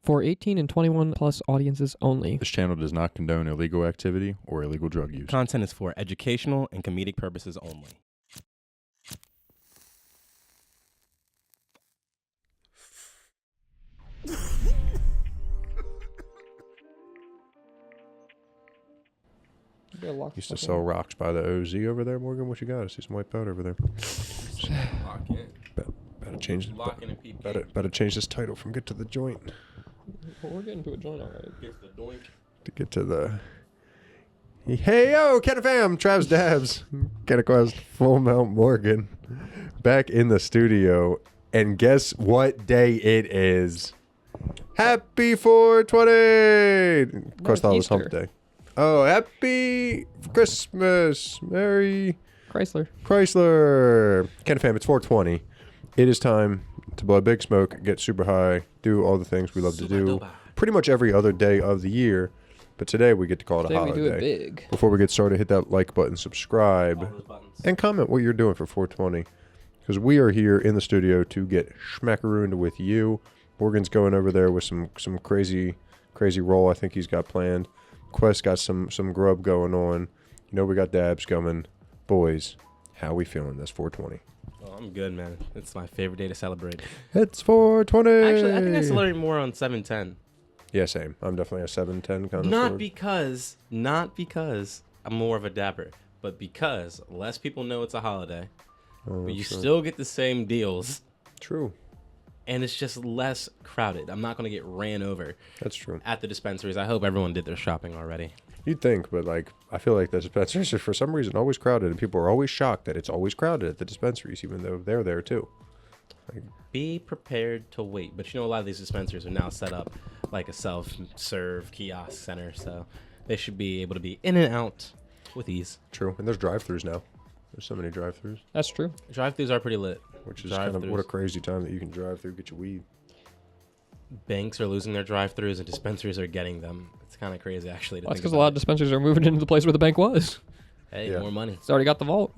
For 18 and 21 plus audiences only. This channel does not condone illegal activity or illegal drug use. Content is for educational and comedic purposes only. Used to sell rocks by the OZ over there, Morgan. What you got? I see some white powder over there. Lock in. Better change it. Lock in and peep. Better change this title from "Get to the Joint" Well, we're getting to a joint already. Get the doink. to get to the. Hey yo, Canna fam, Travs Dabs, CannaQuestt, Full Mount Morgan, back in the studio, and guess what day it is? Happy 420! Of course, that was Hump Day. Oh, happy Christmas, Merry Chrysler. Canna fam, it's 420. It is time to blow a big smoke, get super high, do all the things we love to do pretty much every other day of the year. But today we get to call it a holiday. We do it big. Before we get started, hit that like button, subscribe, and comment what you're doing for 420. Because we are here in the studio to get schmackarooned with you. Morgan's going over there with some crazy roll I think he's got planned. Quest got some grub going on. You know we got dabs coming. Boys, how we feeling this 420? Oh, I'm good, man. It's my favorite day to celebrate. It's 420. Actually, I think I celebrate more on 7/10. Yeah, same. I'm definitely a 7/10 kind of. Not because I'm more of a dapper, but because less people know it's a holiday, but you still get the same deals. True. And it's just less crowded. I'm not going to get ran over. That's true. At the dispensaries. I hope everyone did their shopping already. You'd think, but I feel like the dispensaries are for some reason always crowded, and people are always shocked that it's always crowded at the dispensaries, even though they're there too. Be prepared to wait. But you know, a lot of these dispensaries are now set up like a self-serve kiosk center, so they should be able to be in and out with ease. True, and there's drive-thrus now. There's so many drive-thrus. That's true. Drive-thrus are pretty lit. Which is kind of what a crazy time that you can drive through, get your weed. Banks are losing their drive-thrus and dispensaries are getting them. It's kind of crazy, actually. That's because a lot of dispensaries are moving into the place where the bank was. Hey, more money. It's already got the vault.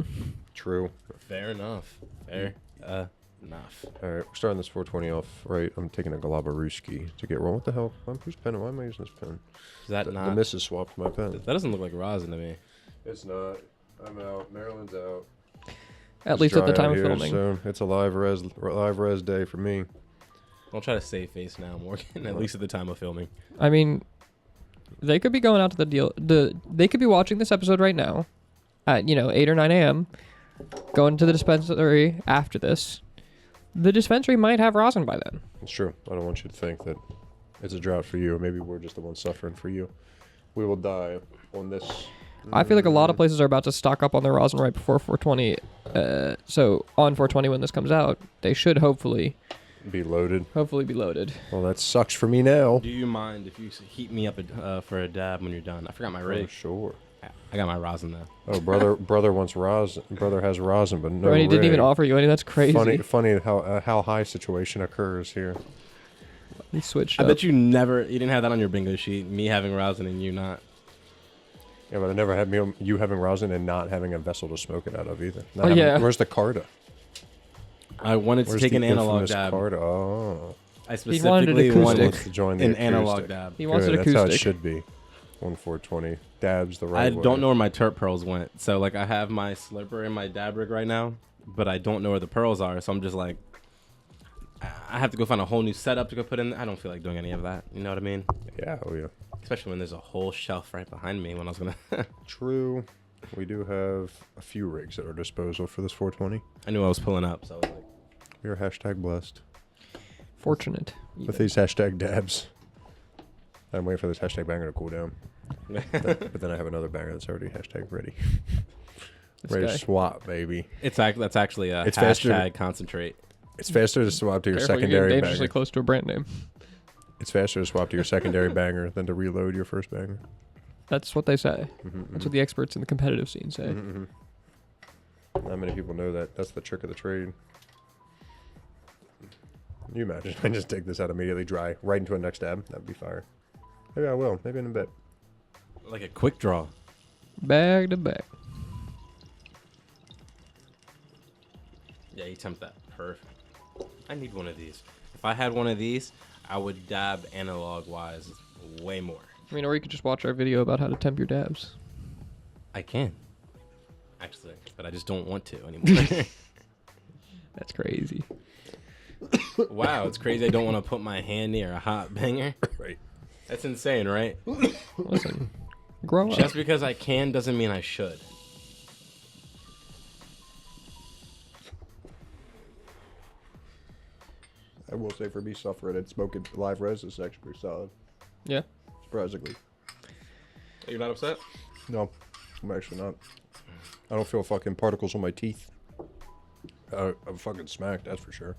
True. Fair enough. Enough. All right, we're starting this 420 off right. I'm taking a Galabaruski to get rolling. What the hell? Whose pen? Why am I using this pen? Is that not? The missus swapped my pen. That doesn't look like rosin to me. It's not. I'm out. Maryland's out. At least at the time of filming. So it's a live res day for me. Don't try to save face now, Morgan. At least at the time of filming. I mean, they could be going out to the deal. They could be watching this episode right now at 8 or 9 a.m. Going to the dispensary after this. The dispensary might have rosin by then. It's true. I don't want you to think that it's a drought for you. Maybe we're just the ones suffering for you. We will die on this. I feel like a lot of places are about to stock up on their rosin right before 420. So on 420 when this comes out, they should hopefully be loaded. Well, that sucks for me now. Do you mind if you heat me up for a dab when you're done? I forgot my rig. Oh, sure. I got my rosin though. Oh, brother wants rosin. Brother has rosin, but no. He didn't even offer you any. That's crazy. Funny how high situation occurs here. He switched. I bet you didn't have that on your bingo sheet. Me having rosin and you not. Yeah, but I never had you having rosin and not having a vessel to smoke it out of either. Where's the Carta? I wanted to take an analog dab. Carta? Oh. I specifically wanted to join an analog dab. He wants an acoustic. That's how it should be. 420 dabs the right way. I don't know where my terp pearls went. So I have my slurper in my dab rig right now, but I don't know where the pearls are. So I'm just like, I have to go find a whole new setup to go put in. I don't feel like doing any of that. You know what I mean? Yeah. Oh yeah. Especially when there's a whole shelf right behind me when I was gonna. True. We do have a few rigs at our disposal for this 420. I knew I was pulling up, so I was like, we are hashtag blessed. Fortunate. With these hashtag dabs. I'm waiting for this hashtag banger to cool down. but then I have another banger that's already hashtag ready. Ready to swap, baby. That's actually a it's hashtag faster, concentrate. It's faster to swap to your Careful, secondary you're banger. dangerously close to a brand name. It's faster to swap to your secondary banger than to reload your first banger. That's what they say. That's what the experts in the competitive scene say. Not many people know that. That's the trick of the trade. Can you imagine? I just take this out immediately dry, right into a next dab. That'd be fire. Maybe I will. Maybe in a bit. Like a quick draw. Bag to bag. Yeah, you tempt that. Perfect. I need one of these. If I had one of these, I would dab analog wise way more. I mean, or you could just watch our video about how to temp your dabs. I can. Actually, but I just don't want to anymore. That's crazy. Wow, it's crazy I don't want to put my hand near a hot banger. Right. That's insane, right? Listen, grow up. Just because I can doesn't mean I should. I will say for me, suffering smoking live res is actually pretty solid. Yeah. Surprisingly. You're not upset? No, I'm actually not. I don't feel fucking particles on my teeth. I'm fucking smacked, that's for sure.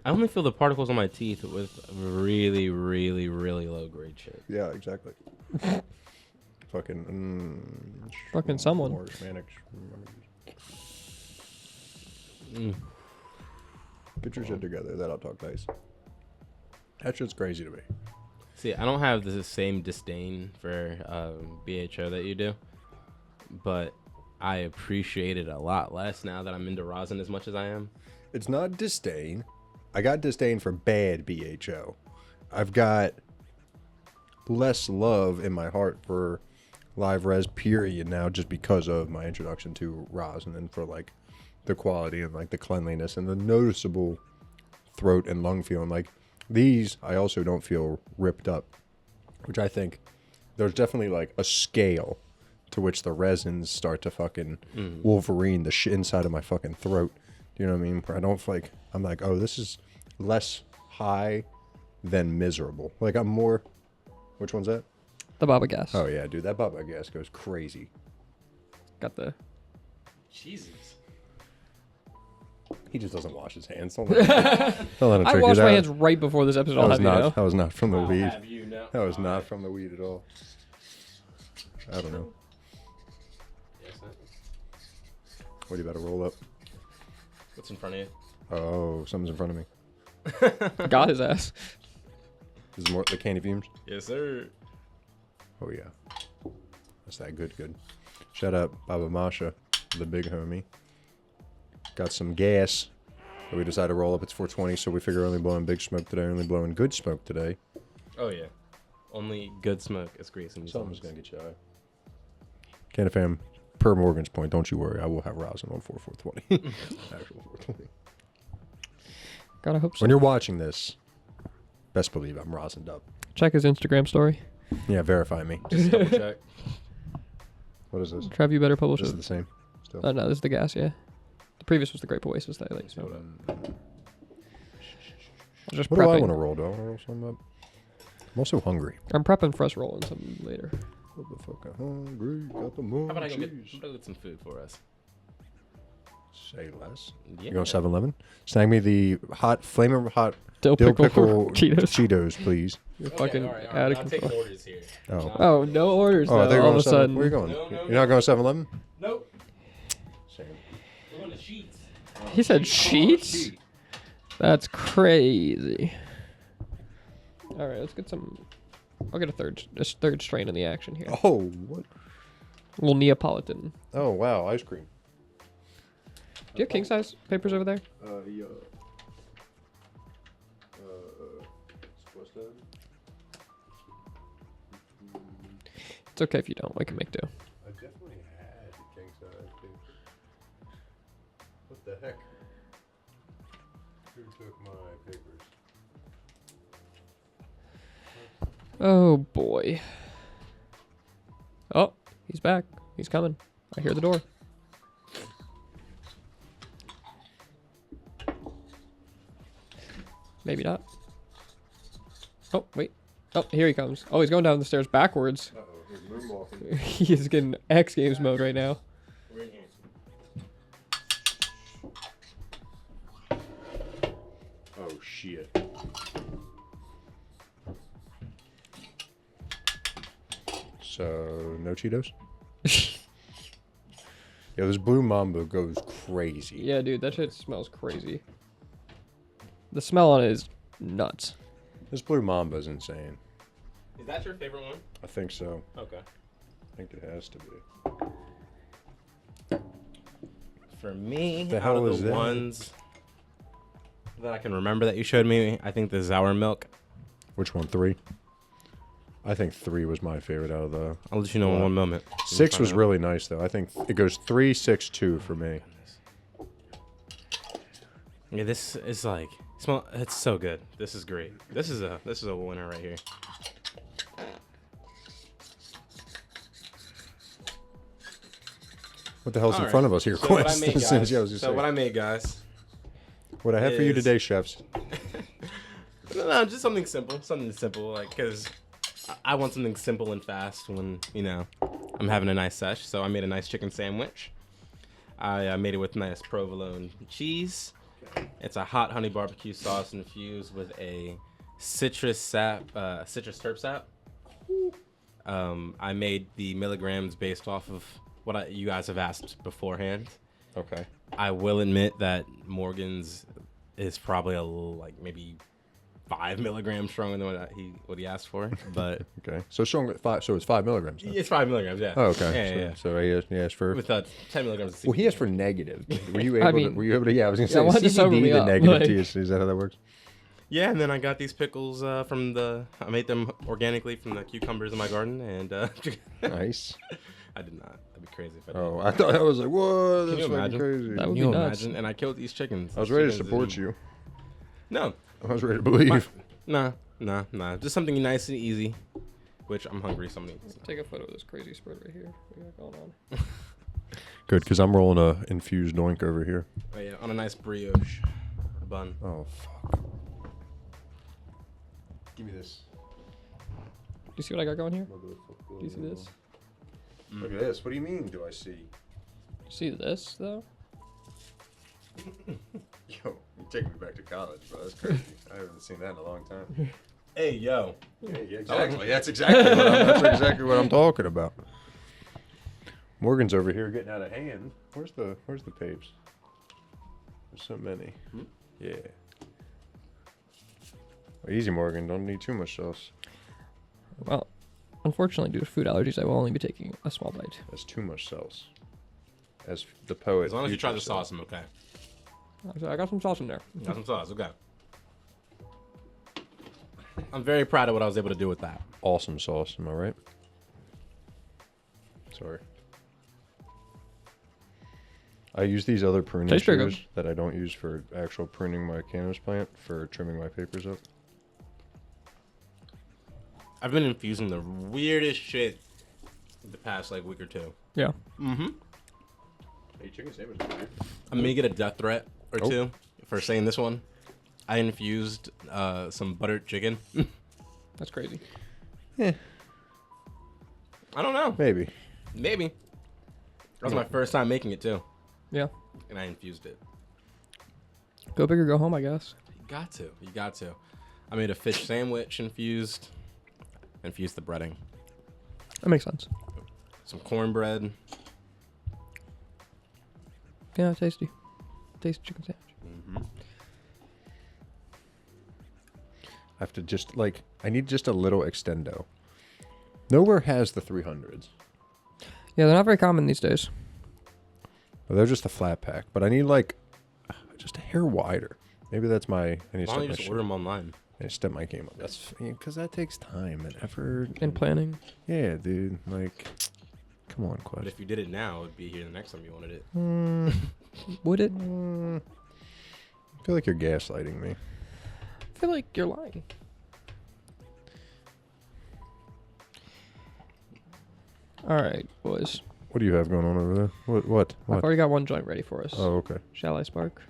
I only feel the particles on my teeth with really, really, really low grade shit. Yeah, exactly. Fucking someone. More manic. Get your shit together, then I'll talk nice. That shit's crazy to me. See, I don't have the same disdain for BHO that you do, but I appreciate it a lot less now that I'm into rosin as much as I am. It's not disdain. I got disdain for bad BHO. I've got less love in my heart for live res period now just because of my introduction to rosin and for like the quality and like the cleanliness and the noticeable throat and lung feeling. Like these, I also don't feel ripped up, which I think there's definitely like a scale to which the resins start to fucking Wolverine the shit inside of my fucking throat. You know what I mean? Where I don't like, I'm like, oh, this is less high than miserable. Like I'm more, which one's that? The Baba Gas. Oh yeah, dude, that Baba gas goes crazy. Got the. Jesus. He just doesn't wash his hands. Don't let him I trick washed you my out. hands right before this episode. That I'll was have you know. not. That was not from the weed. Have you know? That was not from the weed at all. I don't know. Yes, What are you about to roll up? what's in front of you? Oh, something's in front of me. Got his ass. Is it more the candy fumes? Yes, sir. Oh yeah, that's that good. Shout out Baba Masha, the big homie. Got some gas that we decided to roll up. It's 420, so we figure only blowing big smoke today, only blowing good smoke today. Oh yeah. Only good smoke is greasing. Something's gonna get you high. CannaFam, per Morgan's point, don't you worry. I will have rosin on 420. Actual 420. Gotta hope so. When you're watching this, best believe I'm rosined up. Check his Instagram story. Yeah, verify me. Just double check. What is this? Trev, you better publish This is it. the same. Still. Oh no, this is the gas. Yeah. The previous was the Grape Oasis that I like. Hold up. Just What do I prepping. want to roll? Do I want to roll something up? I'm also hungry. I'm prepping for us rolling something later. What the fuck? I'm hungry. Got the moon How about I go cheese. get some food for us? Say less. Yeah. You going 7-Eleven? Snag me the hot, flaming hot Dill dill pickle, pickle Cheetos. please. You're fucking out of control. orders here. Oh. Oh, no orders Oh, I though. thought you were All going of a 7. sudden. Where are you going? No, You're not going 7-Eleven? Nope. Same. We're going to Sheets. He said sheets. That's crazy. All right, let's get some. I'll get a third strain in the action here. Oh, what? A little Neapolitan. Oh, wow. Ice cream. Do you have king size papers over there? Yeah. What's that? It's okay if you don't. We can make do. I definitely had the king size, too. What the heck? Who took my papers? Oh boy. Oh, he's back. He's coming. I hear the door. Maybe not. Oh, wait. Oh, here he comes. Oh, he's going down the stairs backwards. Uh-oh, he's moonwalking. He is getting X Games mode right now. We're in here. Oh, shit. So, no Cheetos? Yeah, this blue Mamba goes crazy. Yeah, dude, that shit smells crazy. The smell on it is nuts. This blue Mamba's insane. Is that your favorite one? I think so. Okay. I think it has to be. For me, The out hell of is the that? ones that I can remember that you showed me, I think the Sour Milk Which one? 3? I think 3 was my favorite out of the. I'll let you know in one moment. 6 was really nice though. I think it goes 3, 6, 2 for me. Yeah, this is like it's so good. This is great. This is a winner right here. What the hell's in Alright. front of us here, So what I Quest? made, As soon as guys, I was gonna say. what I made, guys. What I have for you is- today, chefs. No, just something simple, like because I want something simple and fast when I'm having a nice sesh. So I made a nice chicken sandwich. I made it with nice provolone cheese. It's a hot honey barbecue sauce infused with a citrus terp sap. I made the milligrams based off of what you guys have asked beforehand. Okay. I will admit that Morgan's is probably a little, like maybe 5 milligrams stronger than what he asked for, but Okay. So strong. So it's 5 milligrams. Then. it's 5 milligrams. Yeah. Oh, okay. Yeah. So he asked for. With 10 milligrams. Of Well, he CBD. asked for negative. Were you able? mean, Were you able to? Yeah, I was gonna say I wanted to sober CBD, me the up, negative like- THC. Is that how that works? Yeah, and then I got these pickles I made them organically from the cucumbers in my garden, and Nice. I did not. That'd be crazy if I did. Oh, I thought I was like, whoa, Can that's you fucking imagine? crazy. That Can would you be nuts. imagine? And I killed these chickens. I was ready to support you. No, I was ready to believe. nah. Just something nice and easy, which I'm hungry. Something. Take a photo of this crazy spread right here. What we got going on? Good, because I'm rolling a infused doink over here. Oh yeah, on a nice brioche bun. Oh fuck. Give me this. Do you see what I got going here? Do you see this? Look at this. What do you mean? Do I see? See this though? Yo, you take me back to college, bro. That's crazy. I haven't seen that in a long time. Hey yo. Yeah, exactly. That's exactly what I'm talking about. Morgan's over here getting out of hand. Where's the papes? There's so many. Yeah. Easy, Morgan. Don't need too much sauce. Well, unfortunately, due to food allergies, I will only be taking a small bite. That's too much sauce. As the poet. As long as you try the Future sauce, I'm okay. I got some sauce in there. Got some sauce. Okay. I'm very proud of what I was able to do with that. Awesome sauce. Am I right? Sorry. I use these other pruning Tastes very shears that I don't use for actual pruning my cannabis plant for trimming my papers up. I've been infusing the weirdest shit the past like week or two. Yeah. Mm-hmm. Hey, chicken sandwich. I'm gonna get a death threat or Oh. two for saying this one. I infused some buttered chicken. That's crazy. Yeah, I don't know. maybe. Maybe. That was my first time making it too, Yeah. and I infused it. Go big or go home, I guess. You got to. You got to. I made a fish sandwich infused the breading. That makes sense. Some cornbread. Yeah, tasty. Tasty chicken sandwich. Mm-hmm. I have to just I need just a little extendo. Nowhere has the 300s. Yeah, they're not very common these days. Well, they're just a flat pack, but I need just a hair wider. Maybe that's my. I need to Why don't step you my just order them online? I need to step my game up. That's because that takes time and effort. In planning. Yeah, dude. Come on, But Quest. if you did it now, it'd be here the next time you wanted it. Would it? I feel like you're gaslighting me. I feel like you're lying. All right, boys. What do you have going on over there? What? I've already got one joint ready for us. Oh, okay. Shall I spark?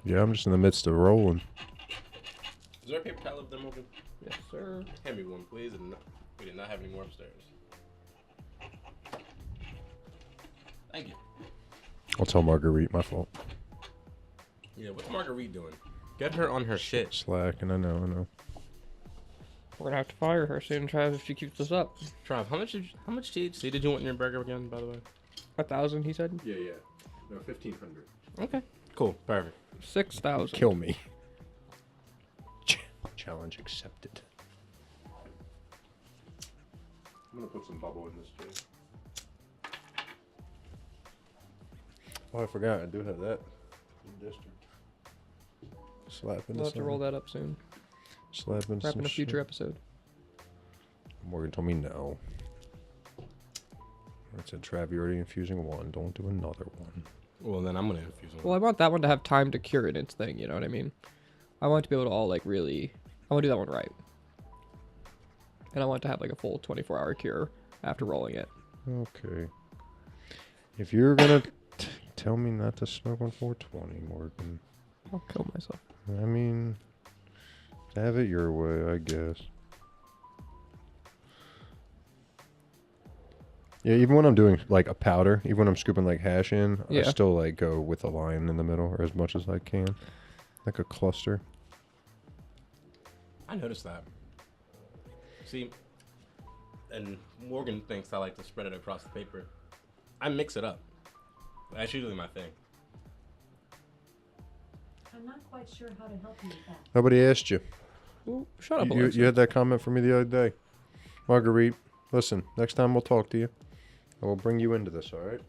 Yeah, I'm just in the midst of rolling. Is there a paper towel of them open? Yes, sir. Hand me one, please. And we did not have any more upstairs. Thank you. I'll tell Marguerite, my fault. Yeah, what's Marguerite doing? Get her on her shit. Slacking, I know. We're gonna have to fire her soon, Trav, if she keeps this up. Trav, how much THC did you want in your burger again, by the way? 1,000, he said. Yeah. No, 1,500. Okay. Cool. Perfect. 6,000. Kill me. Challenge accepted. I'm gonna put some bubble in this too. Oh, I forgot. I do have that in district. Slap in We'll this. have to roll that up soon. Slapping Perhaps some in a future shit. episode. Morgan told me no. I said, Trav, you're already infusing one. Don't do another one. Well, then I'm gonna infuse one. Well, I want that one to have time to cure in its thing. You know what I mean? I want it to be able to all like really. I want to do that one right. And I want to have like a full 24-hour cure after rolling it. Okay. If you're gonna tell me not to smoke on 420, Morgan, I'll kill myself. I mean, have it your way, I guess. Yeah, even when I'm doing like a powder, even when I'm scooping like hash in, I Yeah. still like go with a line in the middle or as much as I can, like a cluster. I noticed that. See, and Morgan thinks I like to spread it across the paper. I mix it up. That's usually my thing. I'm not quite sure how to help you with that. Nobody asked you. Ooh, shut up, You, Alexa. you had that comment for me the other day, Marguerite. Listen, next time we'll talk to you. I will bring you into this. All right.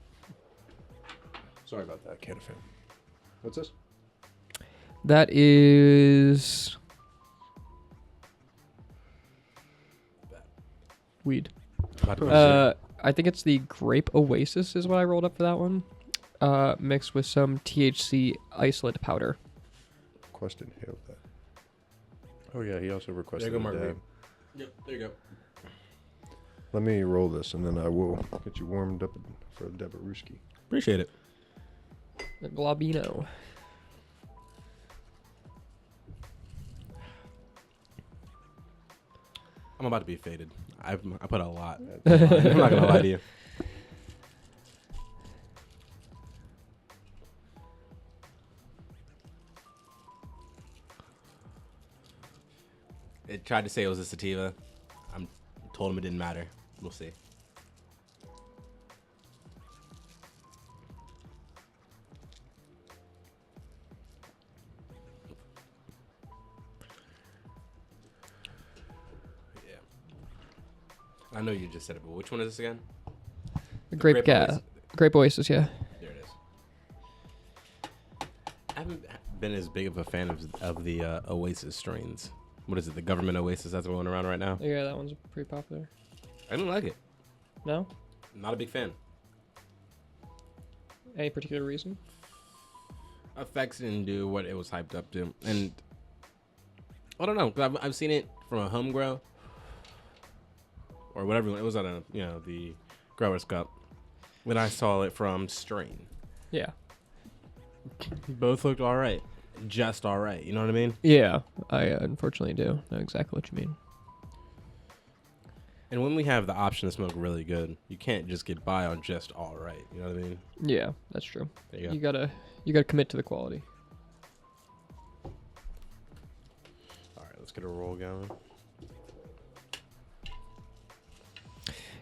Sorry about that, Canna fan. What's this? That is weed. About to go I think it's the Grape Oasis is what I rolled up for that one. Mixed with some THC isolate powder. Quest inhaled that. Oh yeah, he also requested go, a Marguerite. dab. Yep, there you go. Let me roll this, and then I will get you warmed up for a Deborooski. Appreciate it. The Globino. I'm about to be faded. I put a lot. I'm not gonna lie to you. It tried to say it was a sativa. I'm told him it didn't matter. We'll see. Yeah. I know you just said it, but which one is this again? The Grape Grape Gas. Oasis. Grape Oasis, yeah. There it is. I haven't been as big of a fan of the Oasis strains. What is it? The government Oasis that's going around right now? Yeah, that one's pretty popular. I don't like it. No? Not a big fan. Any particular reason? Effects didn't do what it was hyped up to, and I don't know. 'Cause I've seen it from a homegrown or whatever. It was on the Growers Cup. When I saw it from strain, Yeah. both looked all right, just all right. You know what I mean? Yeah, I unfortunately do know exactly what you mean. And when we have the option to smoke really good, you can't just get by on just all right. You know what I mean? Yeah, that's true. There you go. You gotta commit to the quality. All right, let's get a roll going.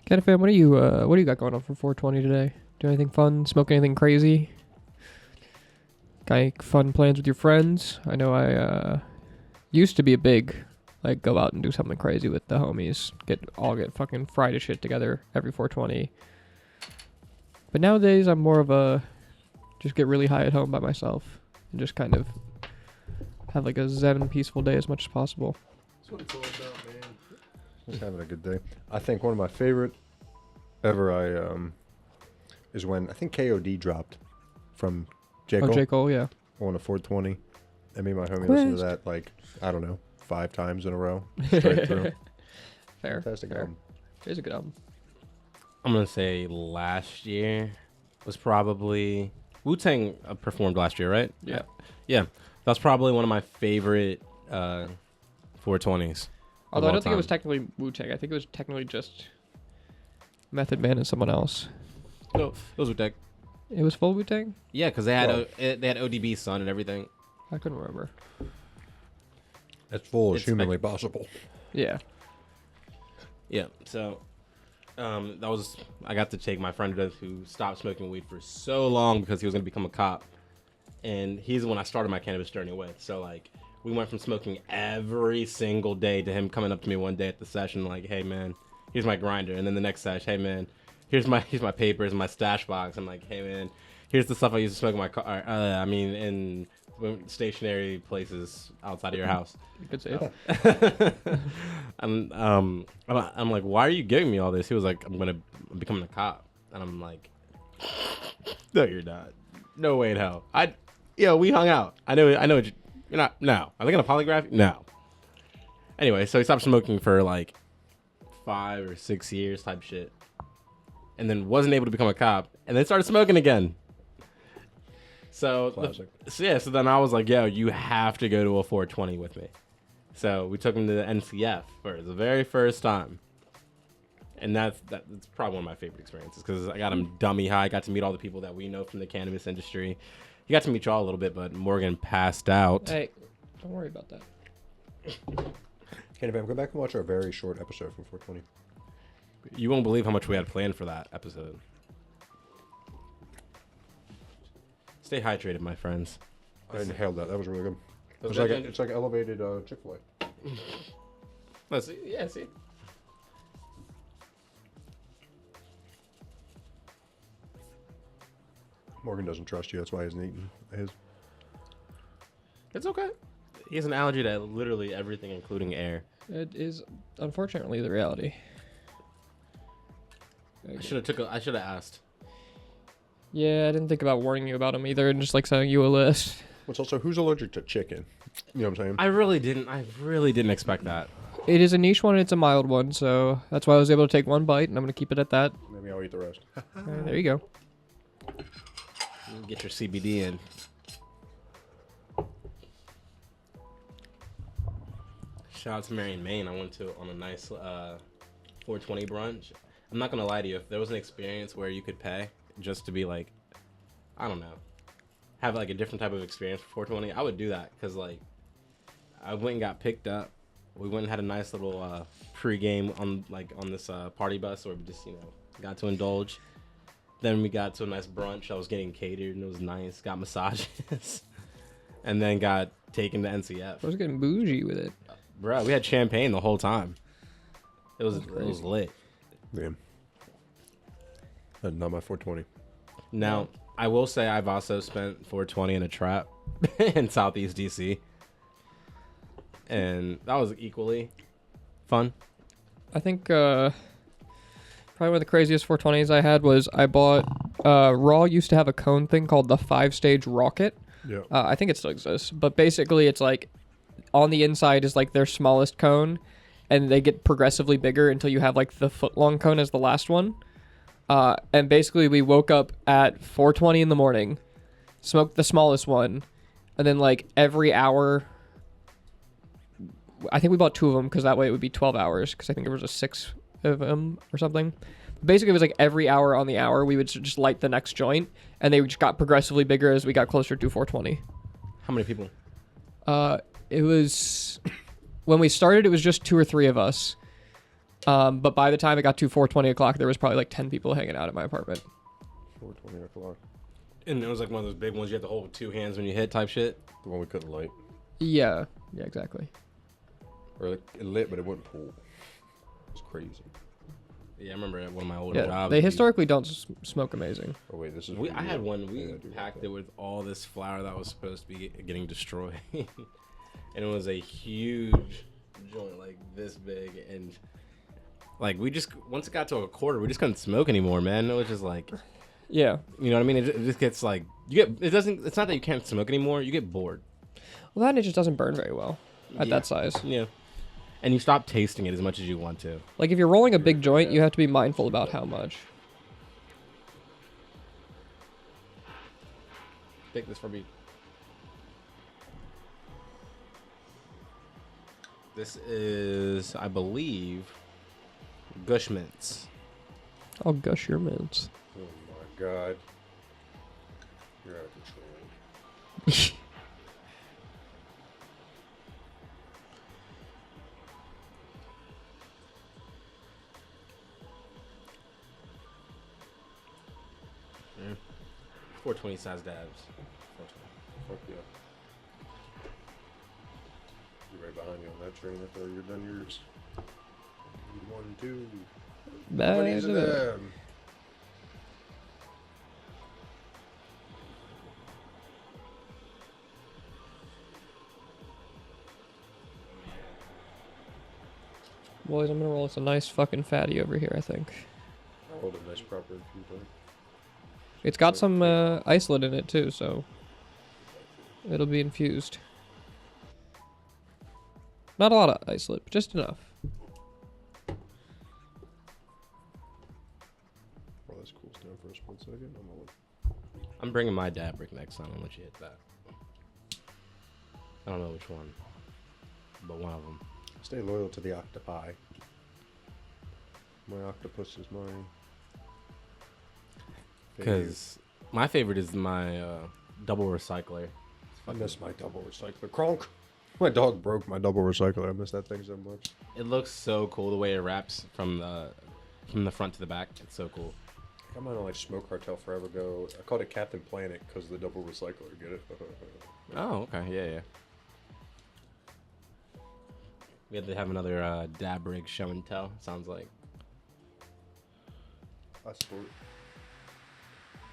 Catafam, what do you got going on for 420 today? Do anything fun? Smoke anything crazy? Got any fun plans with your friends? I know I used to be a big like go out and do something crazy with the homies. Get fucking fried as shit together every 420. But nowadays I'm more of a just get really high at home by myself and just kind of have like a zen peaceful day as much as possible. That's what it's all about, man. Just having a good day. I think one of my favorite ever is when I think KOD dropped from J. Oh, Cole J. Cole, yeah. on a 420. I made my homie listen to that like, I don't know, 5 times in a row. Straight through. Fair. Fantastic fair. album. It's a good album. I'm gonna say last year was probably Wu-Tang performed last year, right? Yeah. Yeah, that's probably one of my favorite 420s. Although I all don't think it was time. technically Wu-Tang. I think it was technically just Method Man and someone else. No, it was Wu-Tang. It was full Wu-Tang? Yeah, because they had Well- they had ODB's son and everything. I couldn't remember. As full as It's humanly possible. Yeah. Yeah, so that was I got to take my friend who stopped smoking weed for so long because he was gonna become a cop, and he's the one I started my cannabis journey with. So like we went from smoking every single day to him coming up to me one day at the session like, "Hey man, here's my grinder," and then the next sesh, "Hey man, here's my papers and my stash box." I'm like, "Hey man, here's the stuff I used to smoke in my car." And stationary places outside of your house. You could say And I'm like, why are you giving me all this? He was like, I'm becoming a cop. And I'm like, no, you're not. No way in hell. We hung out. I know. You're not. No. Are they gonna polygraph you? No. Anyway, so he stopped smoking for like 5 or 6 years type shit, and then wasn't able to become a cop, and then started smoking again. So so then I was like, yo, you have to go to a 420 with me. So we took him to the NCF for the very first time. And that's probably one of my favorite experiences because I got him dummy high. Got to meet all the people that we know from the cannabis industry. He got to meet y'all a little bit, but Morgan passed out. Hey, don't worry about that. Cannabis, go back and watch our very short episode from 420. You won't believe how much we had planned for that episode. Stay hydrated, my friends. I inhaled that. That was really good. It's like elevated Chick-fil-A. Let's see. Yeah, see. Morgan doesn't trust you. That's why he isn't eating his. It's okay. He has an allergy to literally everything, including air. It is unfortunately the reality. I should have asked. Yeah, I didn't think about warning you about them either, and just like sending you a list. It's also who's allergic to chicken. You know what I'm saying? I really didn't expect that. It is a niche one, and it's a mild one, so that's why I was able to take one bite, and I'm gonna keep it at that. Maybe I'll eat the rest. There you go. Get your CBD in. Shout out to Marion, Maine. I went to on a nice 420 brunch. I'm not gonna lie to you. If there was an experience where you could pay just to be like, I don't know, have like a different type of experience for 420, I would do that because like I went and got picked up. We went and had a nice little pre-game on this party bus where we just got to indulge. Then we got to a nice brunch. I was getting catered and it was nice. Got massages, and then got taken to NCF. I was getting bougie with it. Bro, we had champagne the whole time. It was lit. Damn. That's not my 420. Now, I will say I've also spent 420 in a trap in Southeast DC. And that was equally fun. I think probably one of the craziest 420s I had was I bought Raw used to have a cone thing called the 5-stage rocket. Yeah. I think it still exists, but basically it's like on the inside is like their smallest cone, and they get progressively bigger until you have like the foot-long cone as the last one. And basically we woke up at 4:20 in the morning, smoked the smallest one, and then like every hour, I think we bought 2 of them because that way it would be 12 hours because I think there was a 6 of them or something. Basically, it was like every hour on the hour we would just light the next joint, and they just got progressively bigger as we got closer to 420. How many people? It was when we started, it was just 2 or 3 of us. But by the time it got to 4:20 o'clock, there was probably like 10 people hanging out at my apartment. 420 o'clock. And it was like one of those big ones you have to hold with 2 hands when you hit type shit. The one we couldn't light. Yeah, exactly. Or it lit, but it wouldn't pull. It was crazy. Yeah, I remember at one of my older Yeah, jobs. they historically don't smoke amazing. Oh wait, this is. I had one. We Yeah, packed it with all this flour that was supposed to be getting destroyed, and it was a huge joint, like this big, and like we just once it got to a quarter, we just couldn't smoke anymore, man. It was just like, Yeah. you know what I mean? It just gets like you get. It doesn't. It's not that you can't smoke anymore. You get bored. Well, that it just doesn't burn very well at that size. Yeah. And you stop tasting it as much as you want to. Like if you're rolling a big joint, you have to be mindful about how much. Take this for me. This is, I believe, Gush Mints. I'll gush your mints. Oh my god. You're out of control. Mm. 420 size dabs. 420. Fuck yeah. You're right behind you on that train after you're done yours. 1, 2. Bad. 20s of them. Boys, I'm gonna roll us a nice fucking fatty over here, I think. Hold a nice proper infused oil. It's got some isolate in it too, so it'll be infused. Not a lot of isolate, but just enough. Well, this cools down for a split second. I'm bringing my dab rig next time. I'll let you hit that. I don't know which one, but one of them. Stay loyal to the octopi. My octopus is mine. Because my favorite is my double recycler. I miss my double recycler. Kronk. My dog broke my double recycler. I miss that thing so much. It looks so cool the way it wraps from the front to the back. It's so cool. I'm on like Smoke Cartel forever ago. I called it Captain Planet because the double recycler. Get it? Oh, okay. Yeah. We had to have another dab rig show and tell. Sounds like. I sport.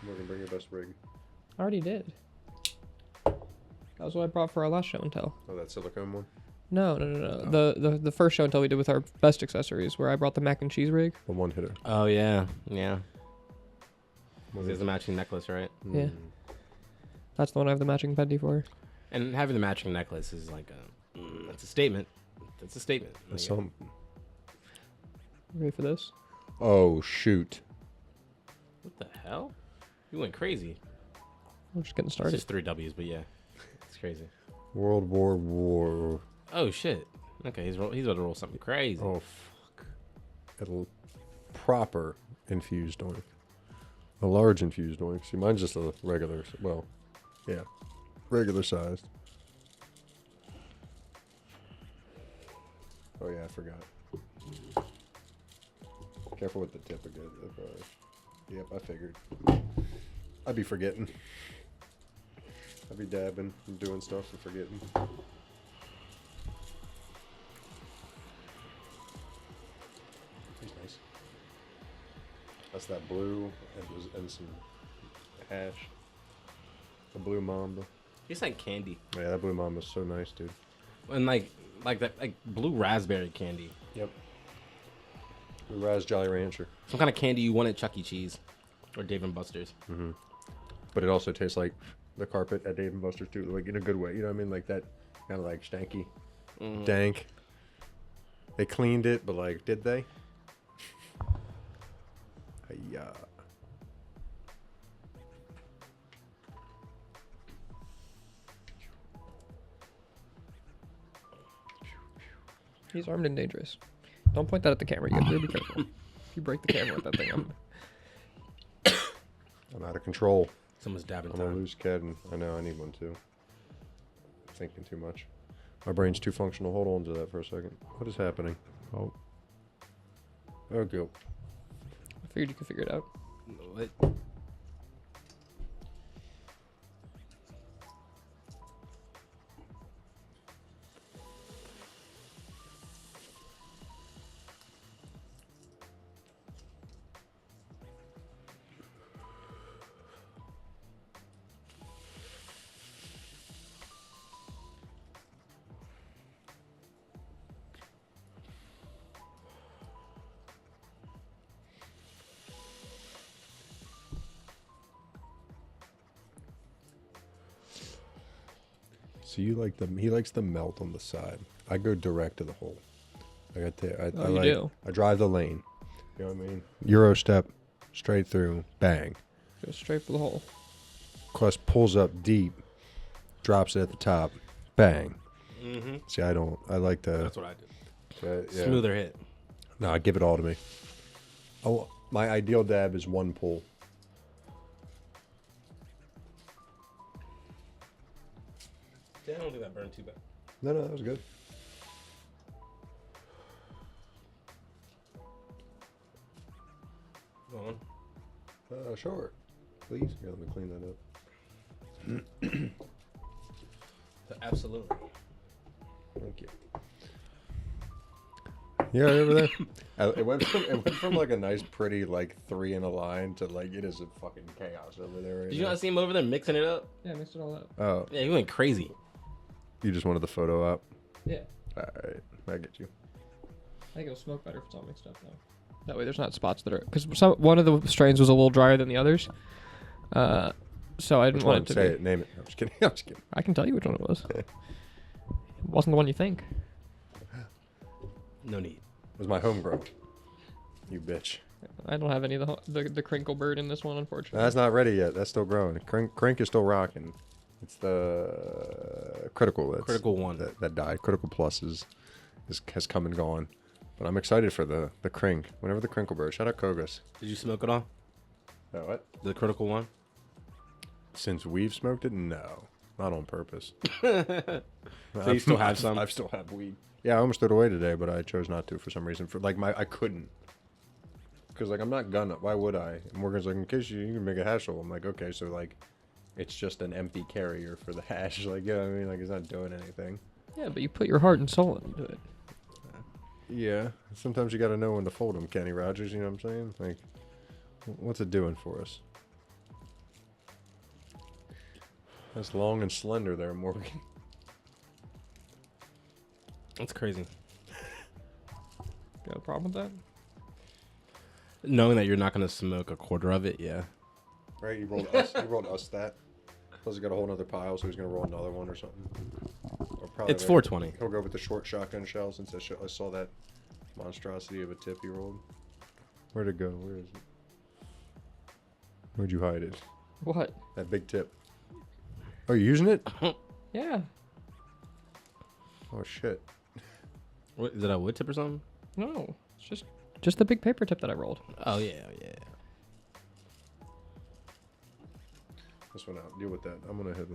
Morgan, bring your best rig. I already did. That was what I brought for our last show and tell. Oh, that silicone one? No. Oh. The first show and tell we did with our best accessories, where I brought the mac and cheese rig. The one hitter. Oh yeah. One There's a matching necklace, right? Yeah. That's the one I have the matching pendant for. And having the matching necklace is like that's a statement. That's a statement. That's Like, something. Ready for this? Oh, shoot. what the hell? You went crazy. We're just getting It's started. just 3 W's, but yeah, it's crazy. World War. Oh shit. Okay, he's about to roll something crazy. Oh, fuck. A proper infused oink. A large infused oink. See, mine's just a regular, well, yeah, regular sized. Oh, yeah, I forgot. Careful with the tip again. Yep, I figured. I'd be forgetting. I'd be dabbing and doing stuff and forgetting. He's nice. That's that blue and some hash. The blue mamba. He's like candy. Yeah, that blue mamba's so nice, dude. And like that blue raspberry candy. Yep. Blue Raz Jolly Rancher. Some kind of candy you want at Chuck E. Cheese or Dave and Buster's. But it also tastes like the carpet at Dave & Buster's too, like in a good way. You know what I mean? Like that kind of like stanky, dank. They cleaned it, but like, did they? Yeah. He's armed and dangerous. Don't point that at the camera. You gotta be careful. If you break the camera with that thing, I'm out of control. Someone's dabbing I'm a time. loose cannon. I know, I need one too. I'm thinking too much. My brain's too functional. Hold on to that for a second. What is happening? Oh. Oh, go. I figured you could figure it out. What? So you like he likes the melt on the side. I go direct to the hole. I You do? I drive the lane. You know what I mean? Euro step, straight through, bang. Go straight for the hole. Quest pulls up deep, drops it at the top, bang. Mm-hmm. See, I like to. That's what I did. Yeah. Smoother hit. No, give it all to me. Oh, my ideal dab is one pull. Yeah, I don't think that burned too bad. No, that was good. Go on. Sure. Please. Here, let me clean that up. Absolutely. Thank you. Yeah, over there. It went from like a nice, pretty like 3 in a line to like it is a fucking chaos over there right Did you now. not see him over there mixing it up? Yeah, I mixed it all up. Oh, Yeah, he went crazy. you just wanted the photo up. Yeah. All right, I get you. I think it'll smoke better if it's all mixed up though. That way there's not spots that are because one of the strains was a little drier than the others. So I didn't Which want one? it to Say be. it. Name it. I'm just kidding. I'm just kidding. I can tell you which one it was. It wasn't the one you think. No need. It was my homegrown. You bitch. I don't have any of the crinkle bird in this one, unfortunately. That's not ready yet. That's still growing. Crink is still rocking. It's the critical. Critical one. That died. Critical plus has come and gone. But I'm excited for the crink. Whenever the crinkle bird. Shout out Kogas. Did you smoke it all? What? The critical one? Since we've smoked it, no, not on purpose. So you still have some? I still have weed. Yeah, I almost threw it away today, but I chose not to for some reason. I couldn't. Because I'm not gonna. Why would I? And Morgan's like, in case you can make a hash roll. I'm like, okay, so it's just an empty carrier for the hash. Like, you know what I mean? Like, it's not doing anything. Yeah, but you put your heart and soul into it. Yeah. Sometimes you got to know when to fold them, Kenny Rogers. You know what I'm saying? Like, what's it doing for us? That's long and slender there, Morgan. That's crazy. Got a problem with that? Knowing that you're not going to smoke a quarter of it, yeah. Right? You rolled us. You rolled us that. Plus, he got a whole other pile, so he's gonna roll another one or something. Or probably It's 420. He'll go with the short shotgun shell since I saw that monstrosity of a tip he rolled. Where'd it go? Where is it? Where'd you hide it? What? That big tip. Oh, you using it? Yeah. Oh shit. What, is it a wood tip or something? No, it's just the big paper tip that I rolled. Oh, yeah, yeah. This one out. Deal with that. I'm gonna hit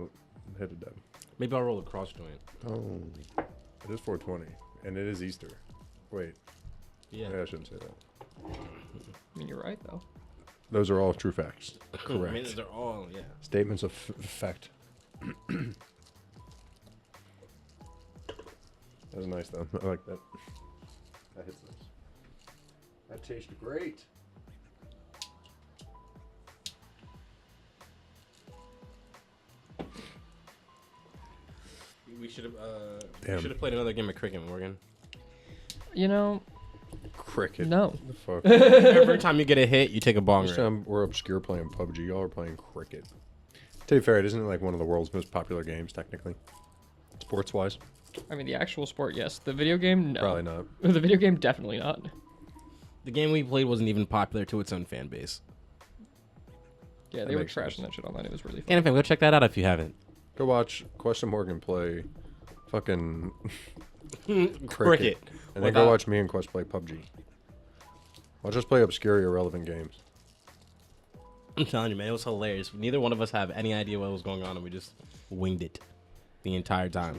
it down. Maybe I'll roll a cross joint. Oh, it is 420, and it is Easter. Wait, Yeah. I shouldn't say that. I mean, you're right though. Those are all true facts. I mean, Correct. they're all, yeah. Statements of fact. That was nice though. I like that. That hits nice. That tastes great. We should Damn. have played another game of cricket, Morgan. You know, Cricket. no. The fuck? Every time you get a hit, you take a bong This rip. time we're obscure playing PUBG. Y'all are playing cricket. To be fair, isn't it like one of the world's most popular games technically, sports wise? I mean, the actual sport, yes. The video game, no. Probably not. The video game, definitely not. The game we played wasn't even popular to its own fan base. Yeah, That they were makes sense. trashing that shit online. It was really fun. CannaQuestt, go check that out if you haven't. Go watch Question Morgan play fucking Cricket. and then go watch me and Quest play PUBG. I'll just play obscure, irrelevant games. I'm telling you, man, it was hilarious. Neither one of us have any idea what was going on, and we just winged it the entire time.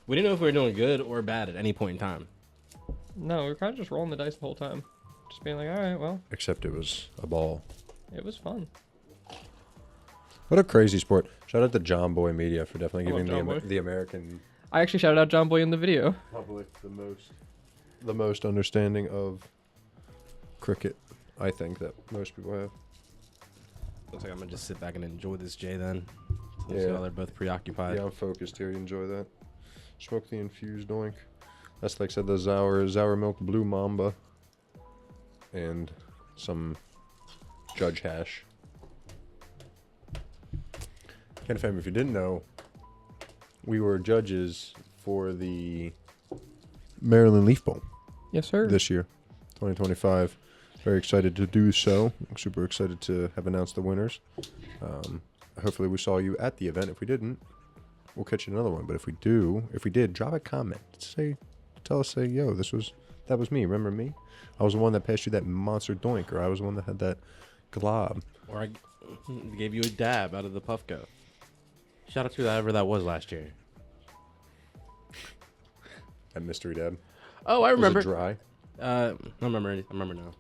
We didn't know if we were doing good or bad at any point in time. No, we were kind of just rolling the dice the whole time. Just being like, all right, well, Except it was a ball. it was fun. What a crazy sport. Shout out to John Boy Media for definitely I love giving John Boy. the American I actually shouted out John Boy in the video. public the most understanding of cricket, I think, that most people have. Looks like I'm gonna just sit back and enjoy this J then. Yeah. Yeah. Y'all are both preoccupied. Yeah, I'm focused here. You enjoy that. Smoke the infused oink. That's like I said, the Sour Milk Blue Mamba. And some Judge Hash. Ken Fam, if you didn't know, we were judges for the Maryland Leaf Bowl Yes, sir. this year, 2025. Very excited to do so. I'm super excited to have announced the winners. Hopefully we saw you at the event. If we didn't, we'll catch you another one. But if we did, drop a comment. Tell us, yo, that was me. Remember me? I was the one that passed you that monster doink, or I was the one that had that glob. Or I gave you a dab out of the Puffco. Shout out to whoever that was last year. That mystery dab. Oh, I remember. Was it dry? I remember now.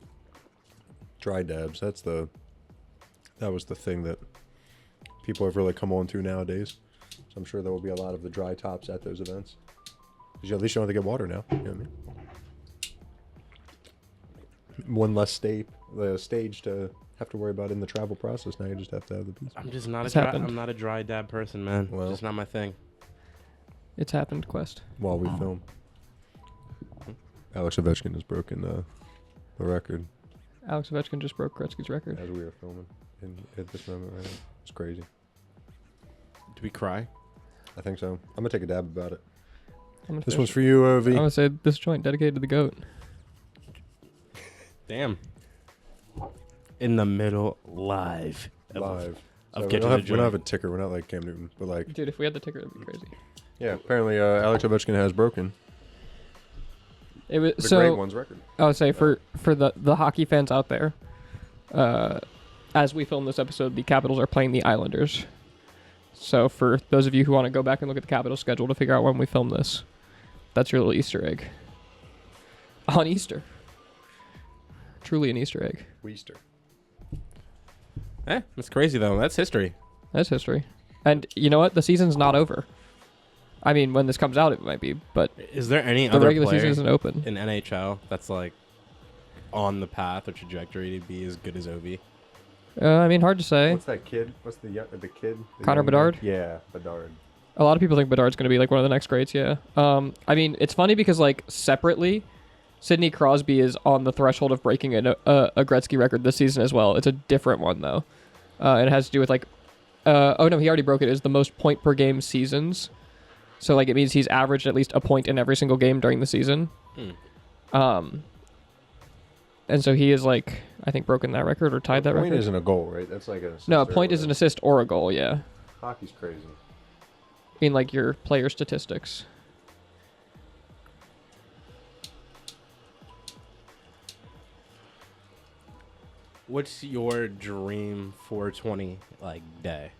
Dry dabs. That was the thing that people have really come on to nowadays. So I'm sure there will be a lot of the dry tops at those events. Because at least you don't have to get water now. You know what I mean? One less stage to have to worry about in the travel process. Now you just have to have the piece. I'm just not It's a dry, happened. I'm not a dry dab person, man. Well. Just not my thing. It's happened, Quest. While we film. Alex Ovechkin has broken the record Alex Ovechkin just broke Gretzky's record. as we are filming at this moment right now. It's crazy. Do we cry? I think so. I'm gonna take a dab about it. I'm gonna This finish one's it. for you, I'm Ov. gonna say this joint dedicated to the goat. Damn. In the middle, live. Live. Of So Get to the we don't Joint. have a ticker. We're not like Cam Newton, but like, Dude, if we had the ticker, that'd be crazy. yeah. Apparently, Alex Ovechkin has broken It was the so. Great One's record. I would say for the hockey fans out there, as we film this episode, the Capitals are playing the Islanders. So for those of you who want to go back and look at the Capitals schedule to figure out when we film this, that's your little Easter egg. On Easter. Truly an Easter egg. Weester. That's crazy though. That's history. That's history. And you know what? The season's not over. I mean, when this comes out, it might be, but Is there any the other regular player season isn't open. in NHL that's like on the path or trajectory to be as good as Ovi? I mean, hard to say. What's that kid? What's the kid? The Connor young Bedard? guy? Yeah, Bedard. A lot of people think Bedard's going to be like one of the next greats, yeah. I mean, it's funny because like separately, Sidney Crosby is on the threshold of breaking a Gretzky record this season as well. It's a different one though. And it has to do with like, oh no, he already broke it. It's the most point per game seasons. So like it means he's averaged at least a point in every single game during the season. And so he is like, I think broken that record or tied that A point record. isn't a goal, right? That's like a No, a point is an assist or a goal, yeah. Hockey's crazy. In like your player statistics. What's your dream 420 like day?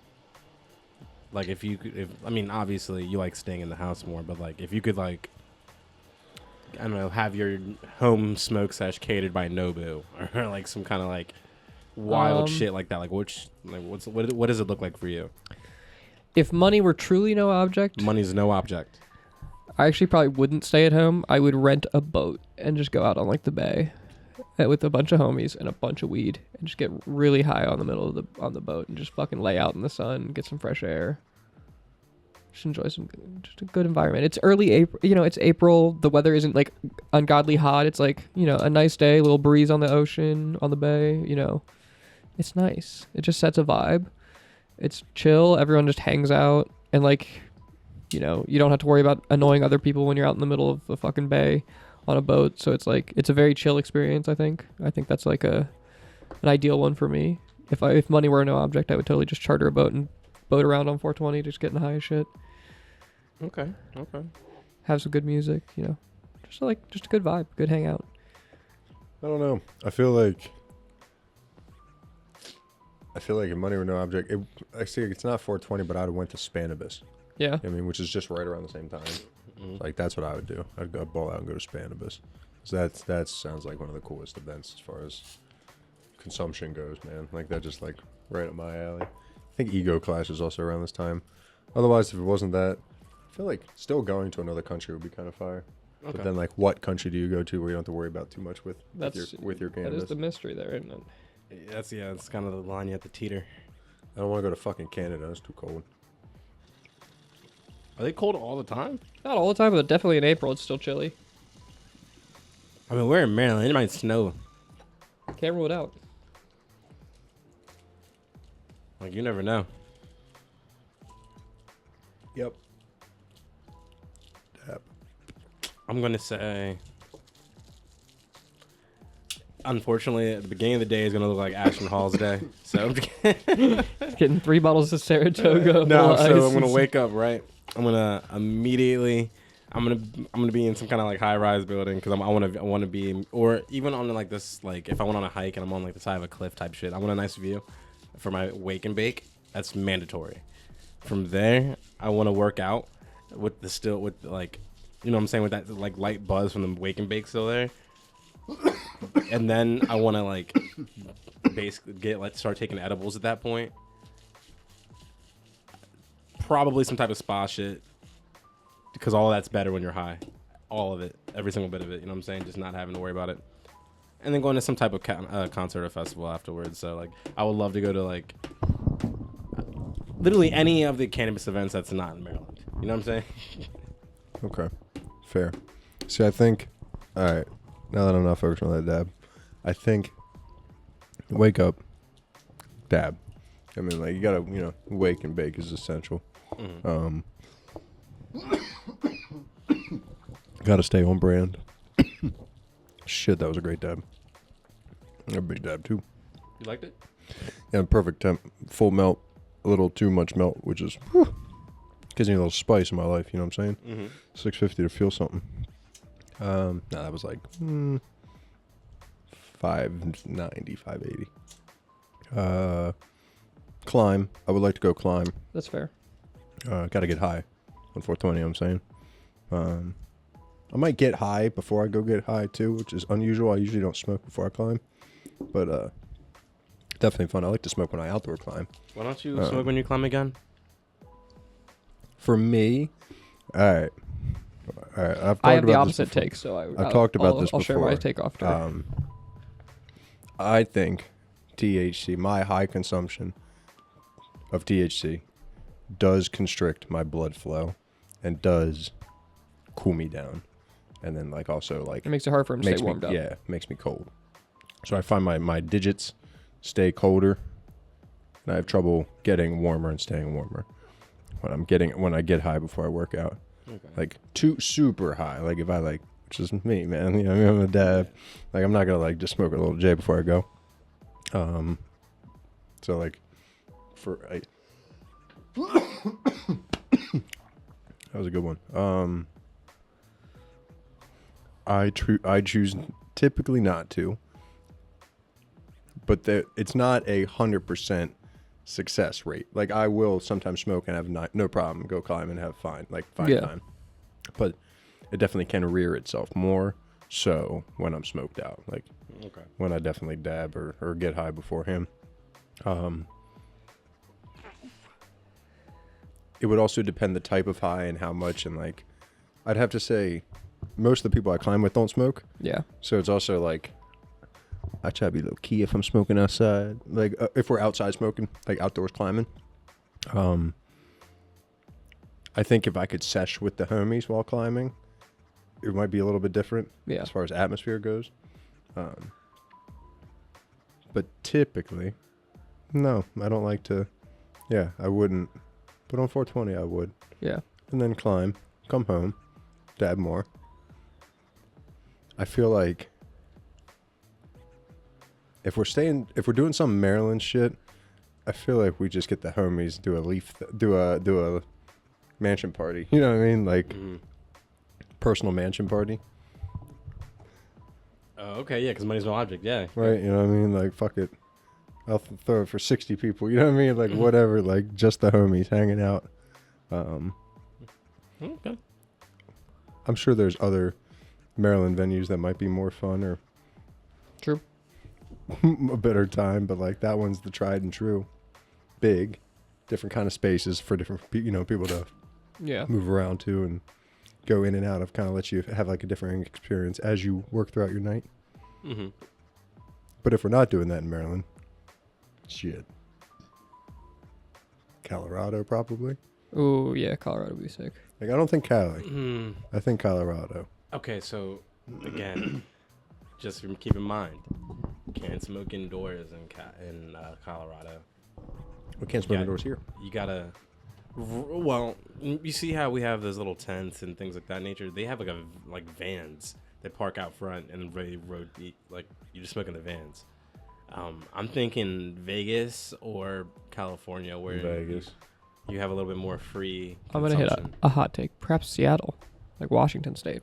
Like if you could, I mean, obviously you like staying in the house more, but like if you could like, I don't know, have your home smoke sesh catered by Nobu or like some kind of like wild shit like that. Like what does it look like for you? If money were truly no object, Money's no object. I actually probably wouldn't stay at home. I would rent a boat and just go out on like the bay with a bunch of homies and a bunch of weed and just get really high on the boat and just fucking lay out in the sun, get some fresh air. Just enjoy just a good environment. It's early April, it's April. The weather isn't like ungodly hot. It's like, a nice day, a little breeze on the ocean, on the bay, It's nice. It just sets a vibe. It's chill. Everyone just hangs out and like, you don't have to worry about annoying other people when you're out in the middle of a fucking bay on a boat. So it's like, it's a very chill experience, I think. I think that's like an ideal one for me. If money were no object, I would totally just charter a boat and boat around on 420, just getting high as shit. Okay. Have some good music, just a good vibe, good hangout. I don't know. I feel like if money were no object, it's not 420, but I'd have went to Cannabis. Yeah. I mean, which is just right around the same time. Mm-hmm. Like that's what I would do. I'd go ball out and go to Cannabis. So that sounds like one of the coolest events as far as consumption goes, man. Like that just like right up my alley. I think Ego Clash is also around this time. Otherwise, if it wasn't that, I feel like still going to another country would be kind of fire. Okay. But then like what country do you go to where you don't have to worry about too much with your That cannabis? is the mystery there, isn't it? That's kind of the line you have to teeter. I don't want to go to fucking Canada. It's too cold. Are they cold all the time? Not all the time, but definitely in April, it's still chilly. I mean, we're in Maryland. It might snow. Can't rule it out. Like, you never know. Yep. I'm going to say, unfortunately, at the beginning of the day is going to look like Ashton Hall's day. So I'm just Getting 3 bottles of Saratoga. No, full so ice. I'm going to wake up, right? I'm going to immediately, I'm going to be in some kind of like high rise building because I want to be, or even on like this, like if I went on a hike and I'm on like the side of a cliff type shit, I want a nice view for my wake and bake. That's mandatory. From there, I want to work out with like, you know what I'm saying, with that like light buzz from the wake and bake still there. And then I want to like basically start taking edibles at that point. Probably some type of spa shit, because all that's better when you're high. All of it, every single bit of it. You know what I'm saying? Just not having to worry about it. And then going to some type of concert or festival afterwards. So like, I would love to go to like literally any of the cannabis events that's not in Maryland. You know what I'm saying? Okay. Fair. See, I think All right. Now that I'm not focused on that dab, I think wake up, dab. I mean, like, you gotta, wake and bake is essential. Gotta stay on brand. Shit, that was a great dab. A big dab too. You liked it? Yeah, perfect temp, full melt, a little too much melt, which is gives me a little spice in my life. You know what I'm saying? Mm-hmm. 650 to feel something. No, that was like 590, 580. Climb. I would like to go climb. That's fair. Gotta get high on 420. I'm saying. I might get high before I go get high too, which is unusual. I usually don't smoke before I climb, but definitely fun. I like to smoke when I outdoor climb. Why don't you smoke when you climb again? For me, all right. I have the opposite take, so I've talked about this before. I'll share my take after. I think THC, my high consumption of THC, does constrict my blood flow and does cool me down. And then, like, also, like, It makes it hard for him to stay warmed up. Yeah, makes me cold. So I find my digits stay colder, and I have trouble getting warmer and staying warmer when I get high before I work out. Okay. Like, too super high. Like, if I, like, which is me, man. You know, I'm a dab. Like, I'm not gonna, like, just smoke a little J before I go. So, like, that was a good one. I choose typically not to, but it's not 100% success rate. Like, I will sometimes smoke and have no problem, go climb and have fine time. But it definitely can rear itself more so when I'm smoked out. Like, when I definitely dab or get high before him. It would also depend the type of high and how much, and, like, I'd have to say most of the people I climb with don't smoke. Yeah. So it's also like I try to be low key if I'm smoking outside. Like if we're outside smoking, like outdoors climbing. I think if I could sesh with the homies while climbing, it might be a little bit different. Yeah. As far as atmosphere goes. But typically, no, I don't like to. Yeah, I wouldn't. But on 420, I would. Yeah. And then climb, come home, dab more. I feel like if we're doing some Maryland shit, I feel like we just get the homies, do a mansion party. You know what I mean? Like personal mansion party. Oh, okay, yeah, because money's no object, yeah. Right, you know what I mean? Like, fuck it. I'll throw it for 60 people. You know what I mean? Like, whatever. Like, just the homies hanging out. Okay. I'm sure there's other Maryland venues that might be more fun or True. a better time, but, like, that one's the tried and true. Big, different kind of spaces for different people to move around to and go in and out of, kind of let you have, like, a different experience as you work throughout your night. Mm-hmm. But if we're not doing that in Maryland, shit. Colorado, probably. Oh, yeah, Colorado would be sick. Like, I don't think Cali. I think Colorado. Okay, so, again, just keep in mind, can't smoke indoors in Colorado. We can't smoke indoors here. You gotta, well, you see how we have those little tents and things like that nature? They have, like vans. They park out front and like, you just smoke in the vans. I'm thinking Vegas or California, where you have a little bit more free consumption. I'm going to hit a hot take. Perhaps Seattle, like Washington State.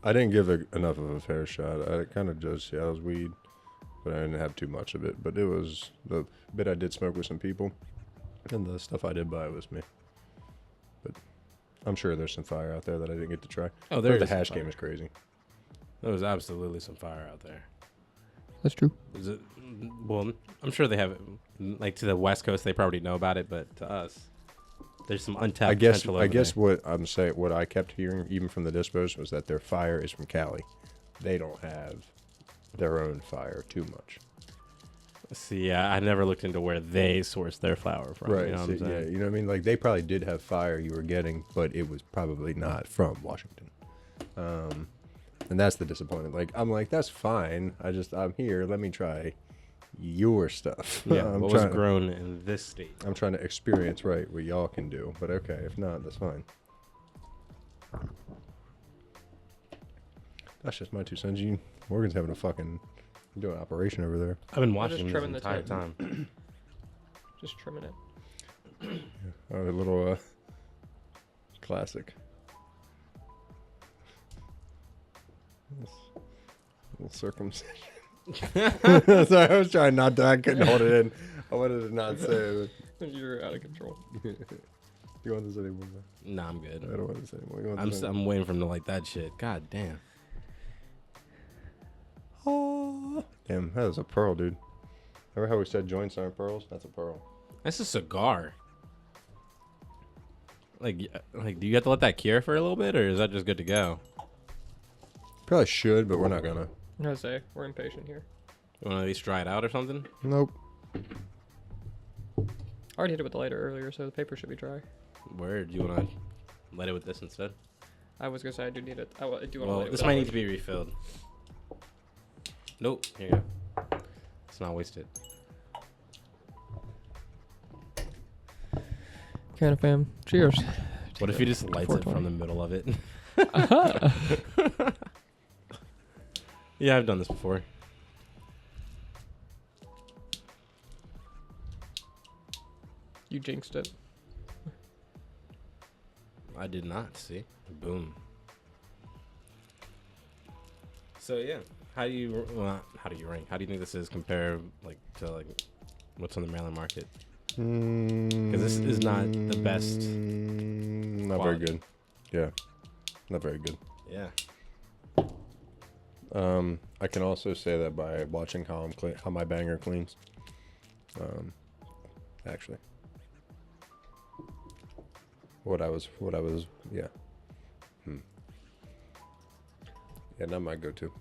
I didn't give it enough of a fair shot. I kind of judged Seattle's weed, but I didn't have too much of it. But it was the bit I did smoke with some people, and the stuff I did buy was me. But I'm sure there's some fire out there that I didn't get to try. Oh, there is. The hash game is crazy. There was absolutely some fire out there. That's true. Is it? Well, I'm sure they have it. Like, to the West Coast, they probably know about it, but to us, there's some untapped potential over I guess there. what I'm saying, what I kept hearing, even from the dispos, was that their fire is from Cali. They don't have their own fire too much. See, yeah, I never looked into where they source their flour from. Right. You know what I'm saying? Yeah. You know what I mean? Like, they probably did have fire you were getting, but it was probably not from Washington. And that's the disappointment. Like, I'm like, that's fine. I'm here. Let me try your stuff. Yeah, I'm what was trying, grown in this state? I'm trying to experience what y'all can do. But okay, if not, that's fine. That's just my 2 cents. Morgan's having a fucking doing an operation over there. I've been just watching this trimming the entire tip. time. Just trimming it. A little classic. Little circumcision. Sorry, I was trying not to. I couldn't hold it in. I wanted to not say it. You're out of control. You want this anymore? Nah, I'm good. I don't want this anymore. You want this I'm waiting for him to like that shit. God damn. Oh. Damn, that was a pearl, dude. Remember how we said joints aren't pearls? That's a pearl. That's a cigar. Like, do you have to let that cure for a little bit, or is that just good to go? Probably should, but we're not gonna. I'm gonna say we're impatient here. You want to at least dry it out or something? Nope. I already hit it with the lighter earlier, so the paper should be dry. Word. You want to let it with this instead? I was gonna say I do need it. I do want to Well, light it this with might that need to be refilled. Nope. Here you go. Let's not waste it. Can of fam. Cheers. What if he just lights it 420. from the middle of it? Yeah, I've done this before. You jinxed it. I did not. See, boom. So yeah, how do you rank? How do you think this is compared to what's on the Maryland market? Because this is not the best. Not quality. very good. Yeah, not very good. Yeah. I can also say that by watching how my banger cleans. Actually, what I was, yeah. Yeah, not my go-to.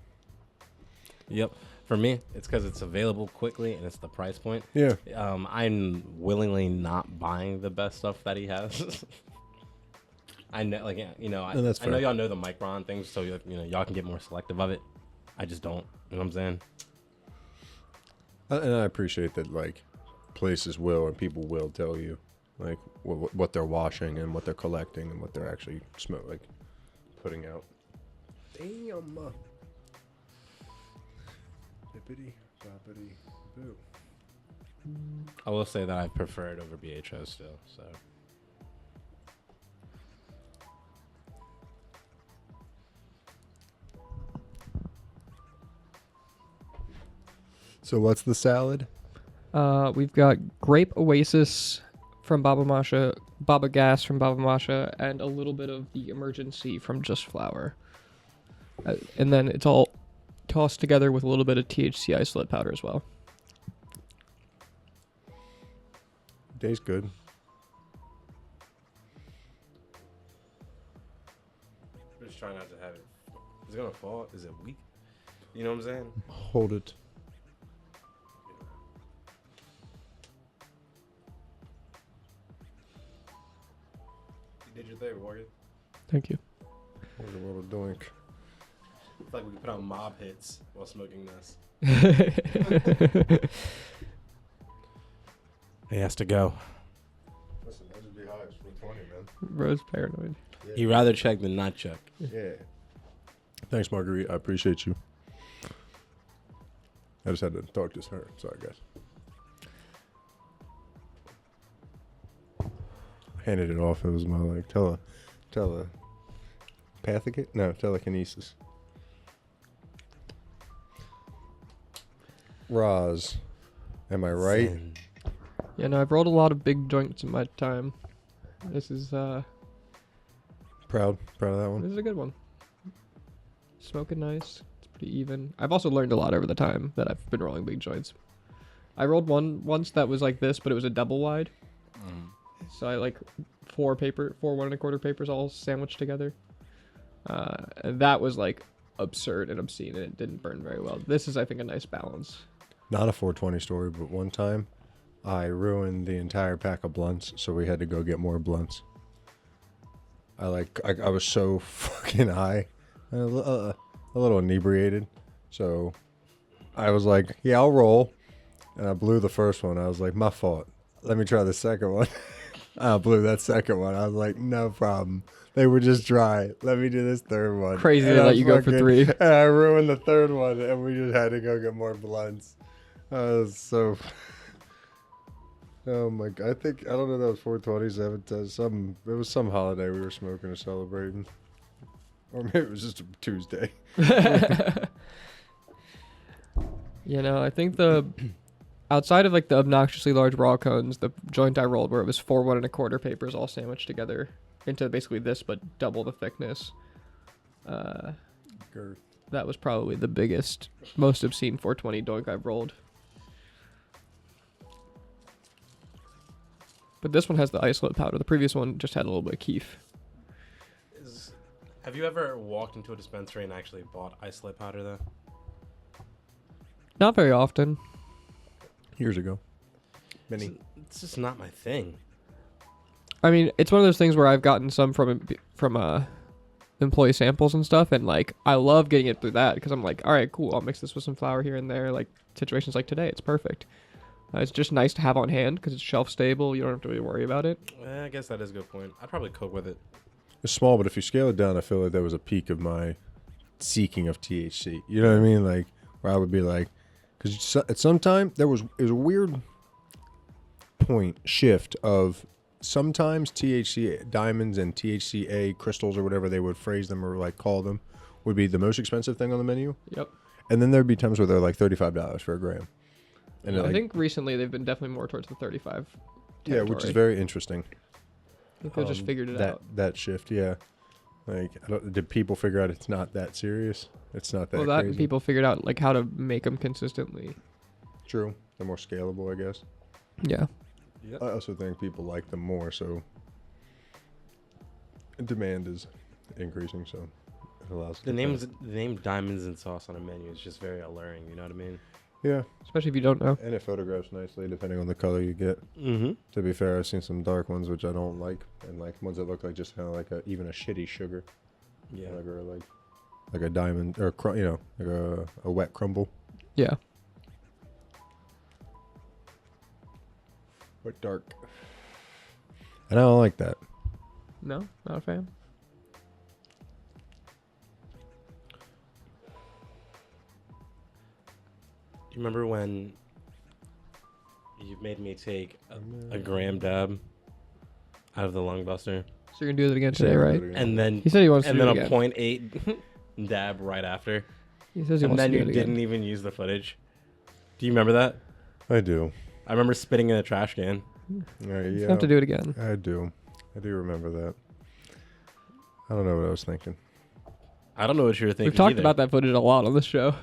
Yep. For me, it's because it's available quickly and it's the price point. Yeah. I'm willingly not buying the best stuff that he has. I know, And that's I know fair. y'all know the Micron things, so y'all can get more selective of it. I just don't. You know what I'm saying? And I appreciate that, like, places will and people will tell you, like, what they're washing and what they're collecting and what they're actually putting out. Damn. Bippity, boppity, boo. I will say that I prefer it over BHO still. So So what's the salad? We've got Grape Oasis from Baba Masha, Baba Gas from Baba Masha, and a little bit of the Emergency from Just Flower. And then it's all tossed together with a little bit of THC isolate powder as well. Tastes good. just try not to have it. It's gonna fall. Is it weak? You know what I'm saying? Hold it. You did your thing, Morgan. Thank you. Hold a little doink. It's like we can put out mob hits while smoking this. He has to go. Listen, that would be high. It's 420, man. Bro's paranoid. He'd rather check than not check. Yeah. Thanks, Marguerite. I appreciate you. I just had to talk to her. Sorry, guys. Handed it off. It was my telekinesis. Roz, am I right? Zen. Yeah, no, I've rolled a lot of big joints in my time. This is Proud of that one. this is a good one. Smoking nice. It's pretty even. I've also learned a lot over the time that I've been rolling big joints. I rolled one once that was like this, but it was a double wide. So I like four 1 1/4 papers all sandwiched together. And that was like absurd and obscene, and it didn't burn very well. This is, I think, a nice balance. Not a 420 story, but one time I ruined the entire pack of blunts, so we had to go get more blunts. I was so fucking high a little inebriated. So I was like, yeah, I'll roll. And I blew the first one. I was like, my fault. Let me try the second one. I blew that second one. I was like, no problem. They were just dry. Let me do this third one. Crazy And to I let you go for 3. And I ruined the third one, and we just had to go get more blunts. So... Oh my god! I don't know. That was 427. It was some holiday we were smoking or celebrating, or maybe it was just a Tuesday. You know, I think outside of like the obnoxiously large raw cones, the joint I rolled where it was 4 1 1/4 papers all sandwiched together into basically this, but double the thickness. Girth. That was probably the biggest, most obscene 420 doink I've rolled. But this one has the isolate powder. The previous one just had a little bit of keef. Have you ever walked into a dispensary and actually bought isolate powder though? Not very often. Years ago. Many. It's just not my thing. I mean, it's one of those things where I've gotten some from employee samples and stuff, and like I love getting it through that because I'm like, all right, cool. I'll mix this with some flour here and there. Like situations like today, it's perfect. It's just nice to have on hand because it's shelf stable. You don't have to really worry about it. I guess that is a good point. I'd probably cook with it. It's small, but if you scale it down, I feel like there was a peak of my seeking of THC. You know what I mean? Like where I would be like, because at some time it was a weird shift of sometimes THC diamonds and THCA crystals or whatever they would phrase them or like call them would be the most expensive thing on the menu. Yep. And then there'd be times where they're like $35 for a gram. And I think recently they've been definitely more towards the 35. Yeah, which is very interesting. I think they just figured it out. That shift, yeah. Like, did people figure out it's not that serious? It's not that. Well, crazy. that and people figured out like how to make them consistently. True, they're more scalable, I guess. Yeah. Yep. I also think people like them more, so demand is increasing. So it allows The name Diamonds and Sauce on a menu is just very alluring. You know what I mean? Yeah, Especially if you don't know. and it photographs nicely depending on the color you get. Mm-hmm. To be fair, I've seen some dark ones which I don't like, and like ones that look like just kind of like even a shitty sugar. Yeah. Or like a diamond or like a wet crumble. Yeah. But dark. And I don't like that. No, not a fan. Do you remember when you made me take a gram dab out of the lung buster? So you're gonna do that again today, right? And then He said he wants to and do then it a again. 0.8 dab right after. He says he And wants then to you do it again. didn't even use the footage. Do you remember that? I do. I remember spitting in a trash can. You have to do it again. I do remember that. I don't know what I was thinking. I don't know what you were thinking. We've talked either. about that footage a lot on this show.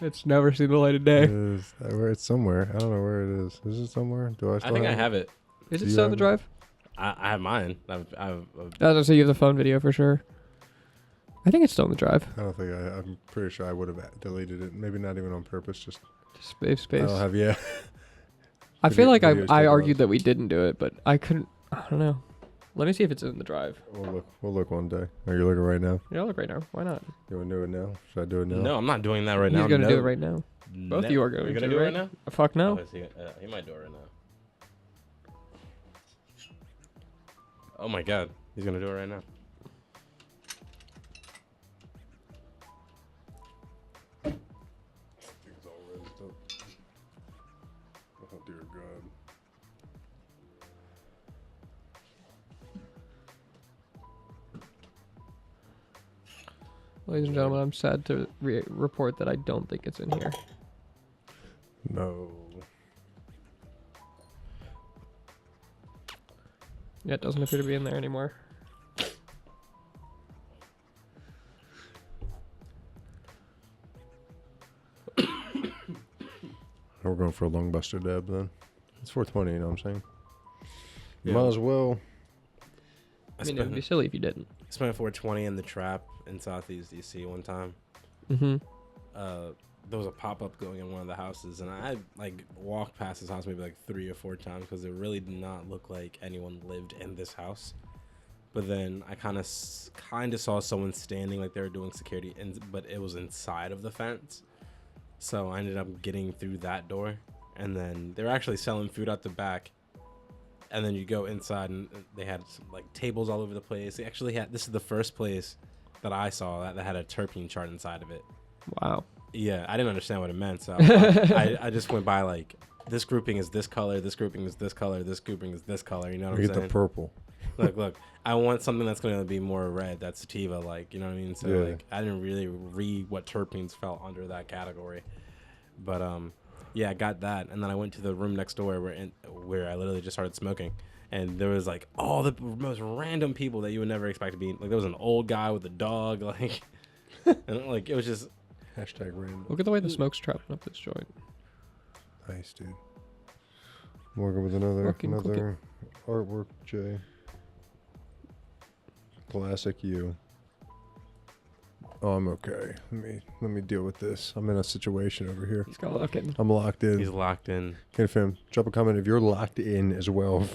It's never seen the light of day. It's somewhere. I don't know where it is. Is it somewhere? Do I still I think I have it. Is Do it you still on the have drive? I have mine. I was gonna say you have the phone video for sure. I think it's still on the drive. I don't think I'm pretty sure I would have deleted it. Maybe not even on purpose. Just Space. I don't have. Yeah. I feel like videos I take argued lots. that we didn't do it, but I couldn't. I don't know. Let me see if it's in the drive. We'll look one day. Are you looking right now? Yeah, I'll look right now. Why not? You want to do it now? Should I do it now? No, I'm not doing that right He's now. gonna no. do it right now. Both of you are going You're to, gonna do it right? right now? Fuck no. Oh, he might do it right now. Oh my god, he's gonna do it right now. It's all raised up. Oh dear God. Ladies and gentlemen, I'm sad to report that I don't think it's in here. No. Yeah, it doesn't appear to be in there anymore. We're going for a lung buster dab then. It's 420, you know what I'm saying? Yeah. Might as well. I mean, it would be silly if you didn't. I spent 420 in the trap in Southeast DC one time. Mm-hmm. There was a pop-up going in one of the houses, and I like walked past this house maybe like 3 or 4 times because it really did not look like anyone lived in this house. But then I kind of saw someone standing like they were doing security, but it was inside of the fence. So I ended up getting through that door, and then they were actually selling food out the back. And then you go inside, and they had some, like, tables all over the place. They actually had, this is the first place that I saw that had a terpene chart inside of it. Wow. Yeah, I didn't understand what it meant, so I just went by like, this grouping is this color, this grouping is this color, this grouping is this color. You know what I'm Get saying? the purple. Look, I want something that's going to be more red. That's sativa, like, you know what I mean? So, Yeah. like, I didn't really read what terpenes fell under that category. But, yeah, I got that. And then I went to the room next door where I literally just started smoking. And there was, like, all the most random people that you would never expect to be. Like, there was an old guy with a dog, like, and, like, it was just. Hashtag random. Look at the way the smoke's traveling up this joint. Nice, dude. Morgan with another Fucking cook artwork, Jay. Classic you. Oh, I'm okay. Let me deal with this. I'm in a situation over here. He's got lock in. I'm locked in. He's locked in. Okay, fam, drop a comment if you're locked in as well.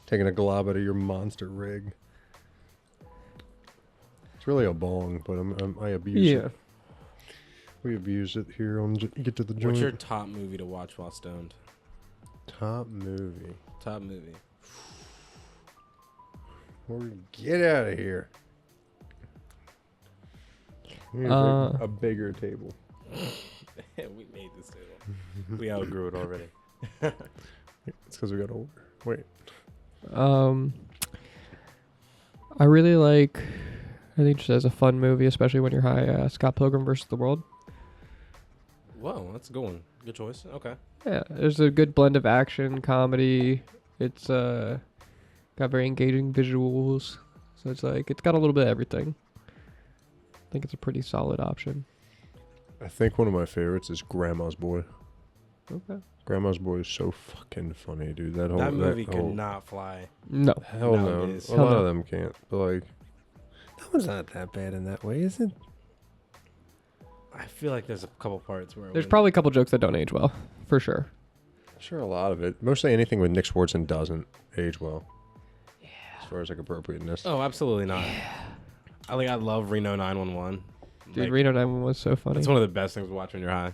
Taking a glob out of your monster rig. It's really a bong, but I abuse it. We abuse it here on Get to the Joint. What's your top movie to watch while stoned? top movie? Top movie. Get out of here. We need a bigger table. We made this table. We outgrew it already. It's because we got older. Wait. I really like, I think just as a fun movie, especially when you're high, Scott Pilgrim versus the World. Whoa, that's a good one. Good choice. Okay. Yeah, there's a good blend of action, comedy. It's got very engaging visuals. So it's like, it's got a little bit of everything. I think it's a pretty solid option. I think one of my favorites is Grandma's Boy. Okay. Grandma's Boy is so fucking funny, dude. That Movie whole, could not fly. No. Hell no. nowadays. A Hell lot no. of them can't. But like, that one's not that bad in that way, is it? I feel like there's a couple parts where There's probably a couple jokes that don't age well, for sure. Sure, a lot of it. Mostly anything with Nick Swartzen doesn't age well. Yeah. As far as like appropriateness. Oh, absolutely not. I love Reno 911. Dude, Like, Reno 911 was so funny. it's one of the best things to watch when you're high.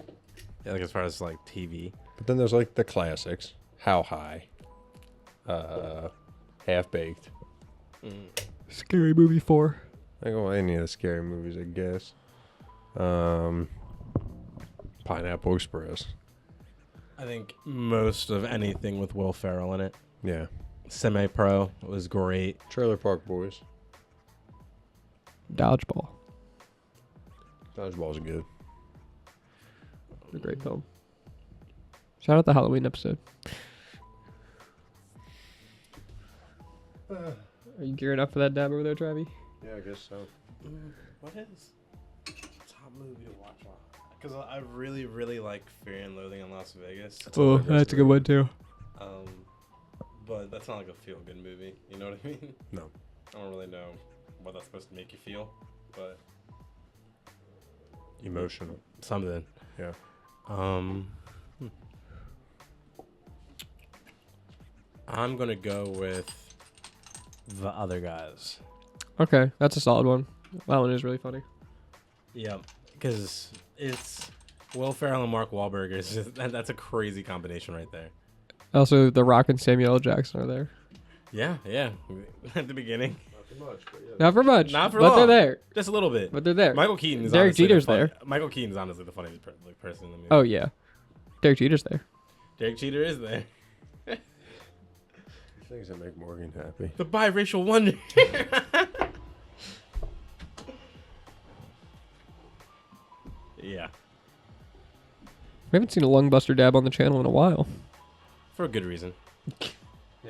Yeah, like as far as like TV. But then there's like the classics. How High. Half Baked. Scary Movie 4. Like any of the scary movies, I guess. Pineapple Express. I think most of anything with Will Ferrell in it. Yeah. Semi-Pro was great. Trailer Park Boys. Dodgeball. Dodgeball's good. A great film. Shout out the Halloween episode. Are you gearing up for that dab over there, Travi? Yeah, I guess so. What is top movie to watch? Because I really, really like Fear and Loathing in Las Vegas. Oh, that's a good one too. But that's not like a feel-good movie. You know what I mean? No. I don't really know what that's supposed to make you feel, but Emotional. something. Yeah. I'm gonna go with The Other Guys. Okay, that's a solid one. That one is really funny. Yeah, because it's Will Ferrell and Mark Wahlberg. Is just, that's a crazy combination right there. Also, The Rock and Samuel L. Jackson are there. Yeah. At the beginning, Not too much, but yeah. Not for much. Not for but long. they're there. Just a little bit. But they're there. Michael Keaton is Derek honestly Jeter's the there. Michael Keaton is honestly the funniest person in the movie. Oh yeah, Derek Jeter's there. Derek Jeter is there. Things that make Morgan happy. The biracial wonder. Yeah, We haven't seen a lung buster dab on the channel in a while. for a good reason. Yeah,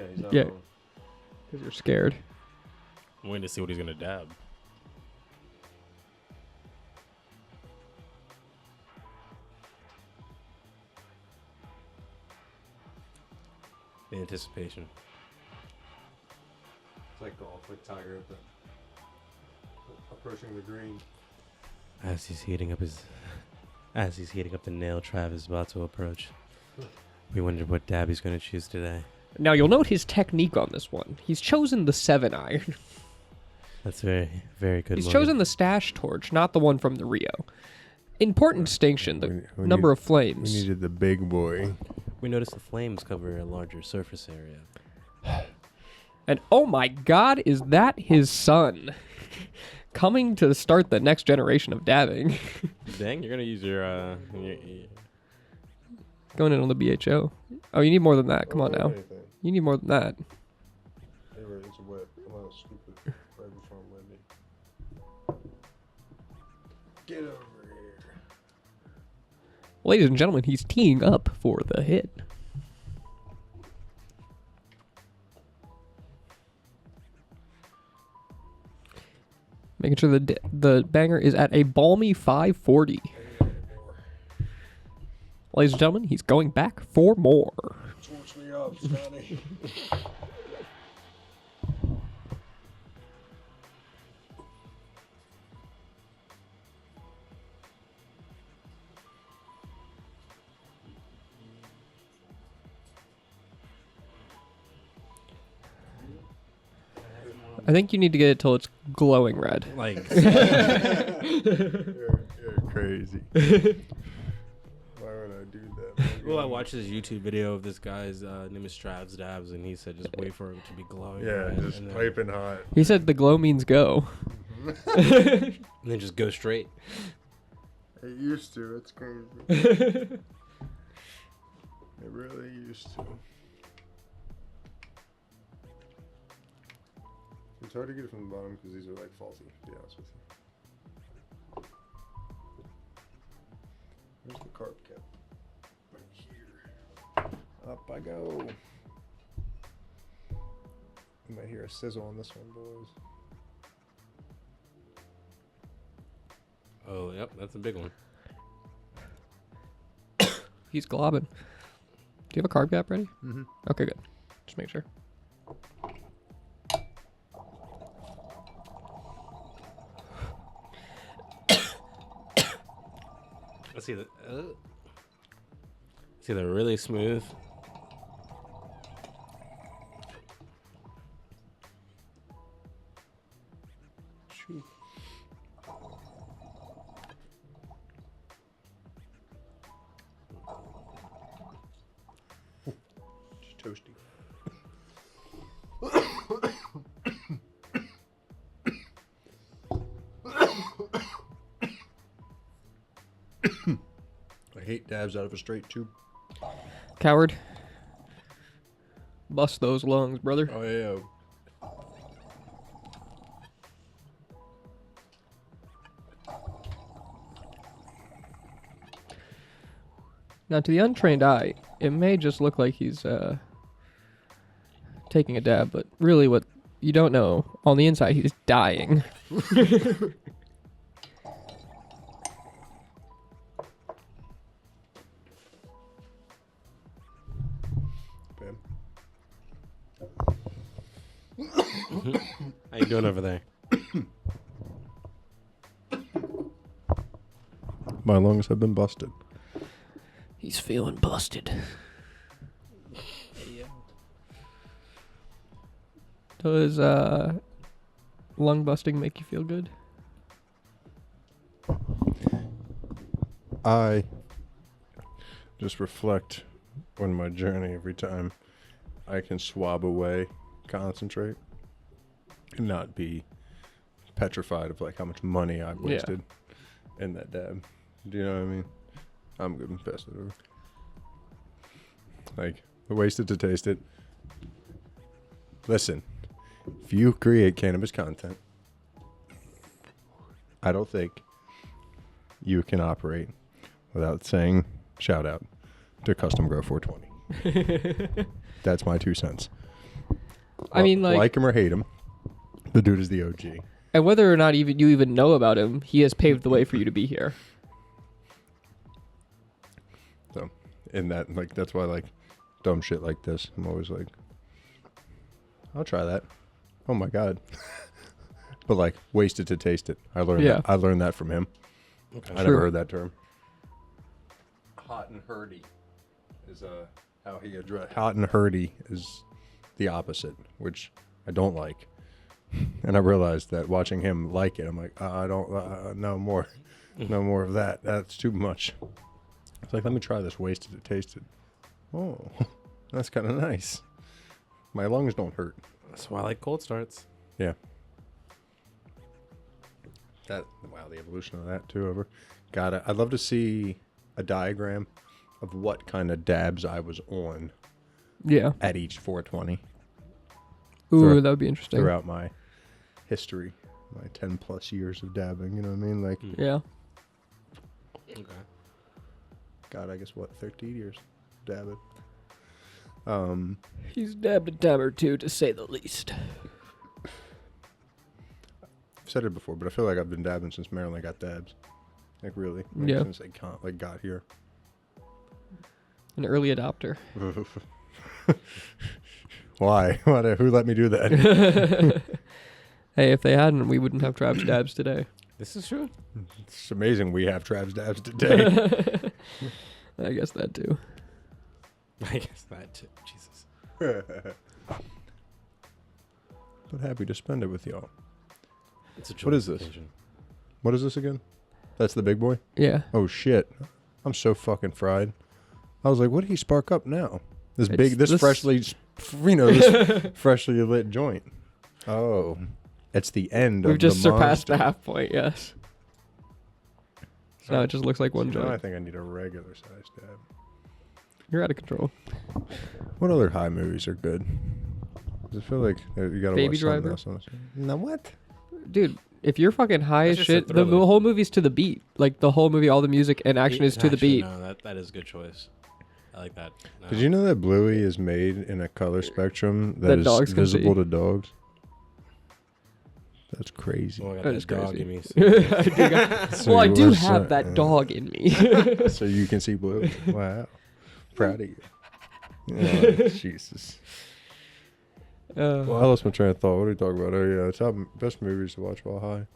he's not Yeah. wrong. Because you're scared. I'm waiting to see what he's gonna dab. The anticipation. It's like golf, like Tiger at the approaching the green. As he's heating up the nail Trav is about to approach. We wonder what dab he's gonna choose today. Now you'll note his technique on this one. He's chosen the 7-iron. That's very, very good. He's Morgan. chosen the stash torch, not the one from the Rio. Important distinction, the We number of We flames. needed the big boy. We noticed the flames cover a larger surface area. And oh my god, is that his son? Coming to start the next generation of dabbing. Dang, you're gonna use your Going in on the BHO. Oh, you need more than that. Come on now. You need more than that. It's a whip. I'm not stupid. Right before I'm ready. Get over here. Ladies and gentlemen, he's teeing up for the hit. Making sure the banger is at a balmy 540. Ladies and gentlemen, he's going back for more. Torch me up, Scotty. I think you need to get it till it's glowing red. like. You're crazy. Why would I do that? Well, I watched this YouTube video of this guy's name is Travs Dabs, and he said just wait for it to be glowing. Yeah, red, just and then, piping hot. He said the glow means go. and then just go straight. It used to. It's crazy. It really used to. It's hard to get it from the bottom because these are like faulty, to be honest with you. Where's the carb cap? Right here. Up I go. You might hear a sizzle on this one, boys. Oh, yep, that's a big one. He's globbing. Do you have a carb cap ready? Mm-hmm. Okay, good. Just make sure. Let's see the. See, they're really smooth. Shoot. It's toasty. I hate dabs out of a straight tube. Coward. Bust those lungs, brother. Oh yeah. Now, to the untrained eye, it may just look like he's taking a dab, but really what you don't know, on the inside, he's dying. Bam. How you doing over there? My lungs have been busted. He's feeling busted. Does lung busting make you feel good? I just reflect on my journey every time I can swab away, concentrate, and not be petrified of like how much money I've wasted in that dab. Do you know what I mean? I'm good and pass it over. Like, wasted to taste it. Listen, if you create cannabis content, I don't think you can operate without saying shout out to Custom Grow 420. That's my 2 cents. I mean, like him or hate him, the dude is the OG. And whether or not you even know about him, he has paved the way for you to be here. So, in that, like, that's why, like, dumb shit like this, I'm always like, I'll try that. Oh my god. But like, wasted to taste it. I learned that. I learned that from him. Okay. I never heard that term. Hot and herdy is how he addressed. Hot and herdy is the opposite, which I don't like. And I realized that watching him like it, I'm like, I don't, no more. No more of that. That's too much. It's like, let me try this. Wasted it, tasted. Oh, that's kind of nice. My lungs don't hurt. That's why I like cold starts. Yeah. Wow, the evolution of that too. Got it. I'd love to see a diagram of what kind of dabs I was on Yeah. at each 420 Ooh, that would be interesting. throughout my history, my 10 plus years of dabbing. You know what I mean? Like, Yeah. Okay. God, I guess what, 13 years dabbing. He's dabbed a dab or two, to say the least. I've said it before, but I feel like I've been dabbing since Maryland got dabs. Like really, Yeah. Since they got here. An early adopter. Why? Who let me do that? Hey, if they hadn't, we wouldn't have Travs Dabs today. This is true. It's amazing we have Travs Dabs today. I guess that too. I guess that too. Jesus. But happy to spend it with y'all. It's a What is this? occasion. What is this again? That's the big boy? Yeah. Oh shit. I'm so fucking fried. I was like, what did he spark up now? This It's freshly, this freshly lit joint. Oh. It's the end We've of just the surpassed the monster. half point, yes. Now it just looks like one See, now I joint. think I need a regular size dab. You're out of control. What other high movies are good? 'Cause I feel like you gotta Baby watch something Driver? else on this. No, what? Dude, if you're fucking high That's as just a shit, the thriller. whole movie's to the beat. Like, the whole movie, all the music and action is to the Actually, beat. No, that is a good choice. I like that. No. Did you know that Bluey is made in a color spectrum That that is dogs can visible see? to dogs? That's crazy. Oh, I got That that is dog crazy. in me. I do got- So well, I you do were have so- that dog in me. So you can see Bluey. Wow. Proud of you. Oh, Jesus. Well, I lost my train of thought. What are we talking about? Oh, yeah. Top best movies to watch while high. I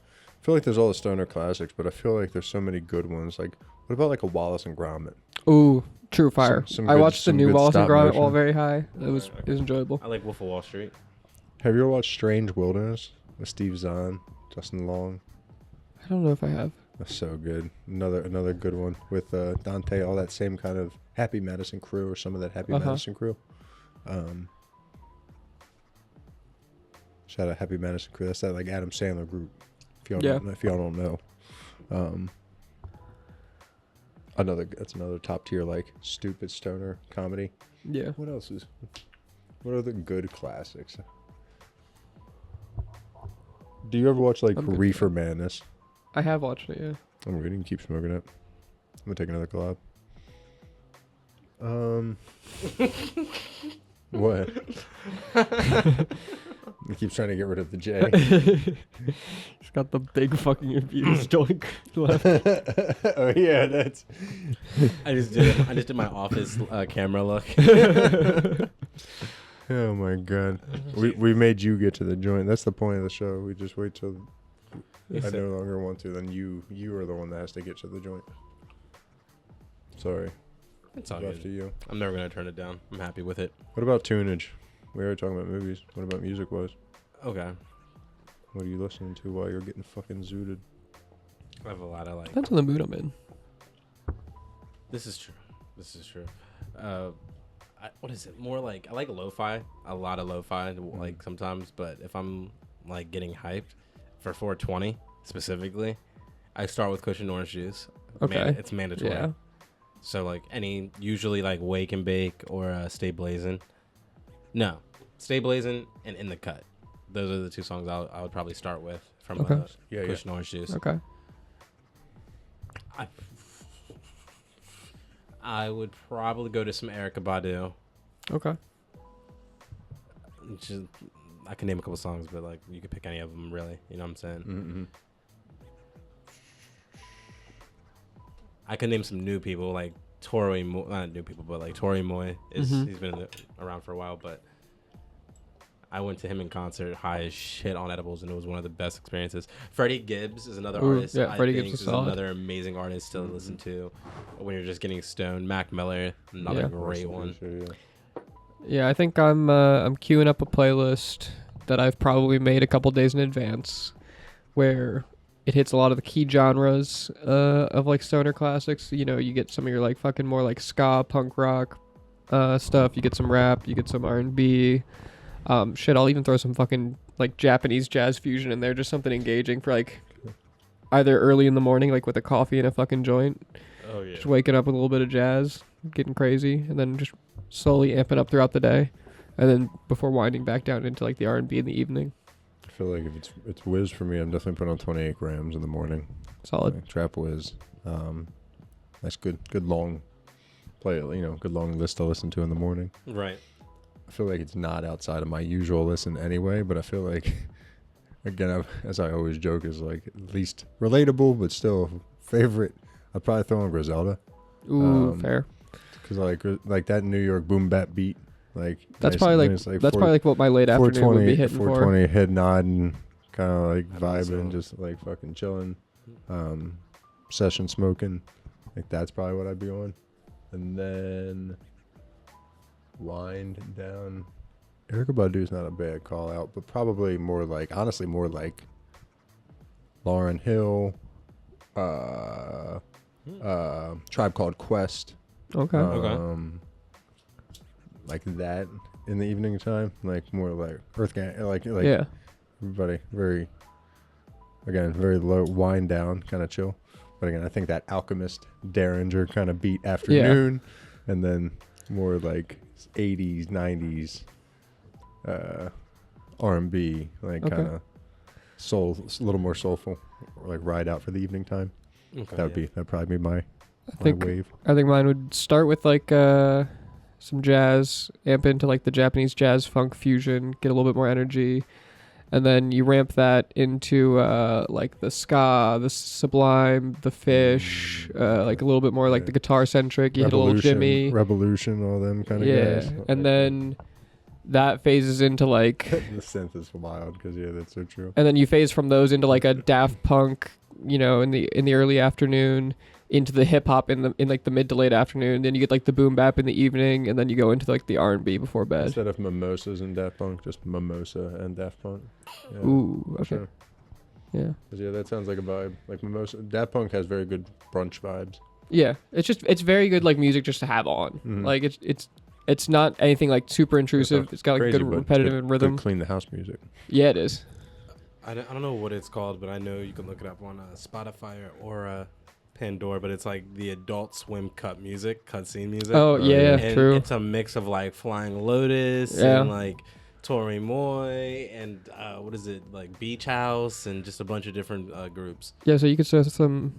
feel like there's all the stoner classics, but I feel like there's so many good ones. Like, what about like a Wallace and Gromit? Ooh, True Fire. Some I good- watched the some new good Wallace and stop Gromit motion. while very high. It was Okay. it was enjoyable. I like Wolf of Wall Street. Have you ever watched Strange Wilderness with Steve Zahn, Justin Long? I don't know if I have. That's so good. Another good one with Dante, all that same kind of Happy Madison crew or some of that Happy Madison crew. Shout out Happy Madison crew. That's that like Adam Sandler group. If y'all don't know. That's another top tier like stupid stoner comedy. Yeah. What are the good classics? Do you ever watch like I'm good Reefer Madness? I have watched it, yeah. I'm good. You can keep smoking it. I'm gonna take another collab. What? He keeps trying to get rid of the J. He's got the big fucking infused joint left. Oh yeah, that's. I just did my office camera look. Oh my god. We made you get to the joint. That's the point of the show. We just wait till I no longer want to. Then you are the one that has to get to the joint. Sorry. It's all Left to good. you. I'm never gonna turn it down. I'm happy with it. What about tunage? We already talking about movies. What about music wise? Okay. What are you listening to while you're getting fucking zooted? I have a lot of like. Depends on the mood I'm in. This is true. What is it? More like I like lo-fi. A lot of lo-fi, like sometimes. But if I'm like getting hyped for 420 specifically, I start with Cushion Orange Juice. Okay. It's mandatory. Yeah. So like usually like Wake and Bake or Stay Blazing. No, Stay Blazing and In the Cut. Those are the two songs I would probably start with from Okay. Cushion Orange Juice. Okay. I would probably go to some Erykah Badu. Okay. I can name a couple songs, but like you could pick any of them, really. You know what I'm saying? Mm-hmm. I could name some new people like Tori. Not new people, but like Tori Moy. He's been around for a while, but I went to him in concert, high as shit on edibles, and it was one of the best experiences. Freddie Gibbs is another artist. Yeah, Freddie Gibbs is is solid. another amazing artist to listen to when you're just getting stoned. Mac Miller, another Yeah. great one. Yeah, I think I'm queuing up a playlist that I've probably made a couple days in advance, where it hits a lot of the key genres of like stoner classics. You know, you get some of your like fucking more like ska, punk rock stuff. You get some rap. You get some R&B. Shit, I'll even throw some fucking like Japanese jazz fusion in there, just something engaging for like either early in the morning, like with a coffee and a fucking joint. Oh yeah. Just waking up with a little bit of jazz, getting crazy, and then just slowly amping up throughout the day, and then before winding back down into like the R&B in the evening. I feel like if it's whiz for me, I'm definitely putting on 28 grams in the morning. Solid. Like trap whiz. That's good long play. You know, good long list to listen to in the morning. Right. I feel like it's not outside of my usual listen anyway, but I feel like, again, as I always joke, is like at least relatable, but still favorite. I'd probably throw in Griselda. Ooh, fair. Because like that New York boom bap beat, like That's probably like that's probably like what my late afternoon would be hitting 420 head nodding, kind of like That'd be vibing, so- just like fucking chilling, session smoking. Like that's probably what I'd be on, and then wind down. Erykah Badu's not a bad call out, but probably more like honestly more like Lauryn Hill, Tribe Called Quest. Okay. Like that in the evening time, like more like Earth Gang, like Yeah. everybody very low wind down, kind of chill. But again, I think that Alchemist Derringer kind of beat afternoon, and then more like 80s, 90s R&B, like Okay. kind of soul, a little more soulful, or like ride out for the evening time. Okay, That'd probably be my think- wave. I think mine would start with like some jazz, amp into like the Japanese jazz funk fusion, get a little bit more energy, and then you ramp that into like the ska, the Sublime, the Fish, like a little bit more like the guitar centric. You hit a little Jimmy, Revolution, all them kind of yeah, guys. and then that phases into like, The synth is wild because that's so true. and then you phase from those into like a Daft Punk, you know, in the early afternoon, into the hip hop in like the mid to late afternoon. Then you get like the boom bap in the evening, and then you go into like the R&B before bed. Instead of mimosas and Daft Punk, just mimosa and Daft Punk. Yeah, Ooh, for okay, sure. yeah, 'Cause, yeah, that sounds like a vibe. Like mimosa, Daft Punk has very good brunch vibes. yeah. It's very good like music just to have on. Mhm. Like it's not anything like super intrusive. It's got like Crazy, good but repetitive rhythm. Good clean the house music. Yeah, it is. I don't know what it's called, but I know you can look it up on Spotify or Pandora. But it's like the Adult Swim cut scene music. Oh yeah, and true. It's a mix of like Flying Lotus Yeah. and like Tori Moy and what is it, like Beach House, and just a bunch of different groups. Yeah, so you could throw some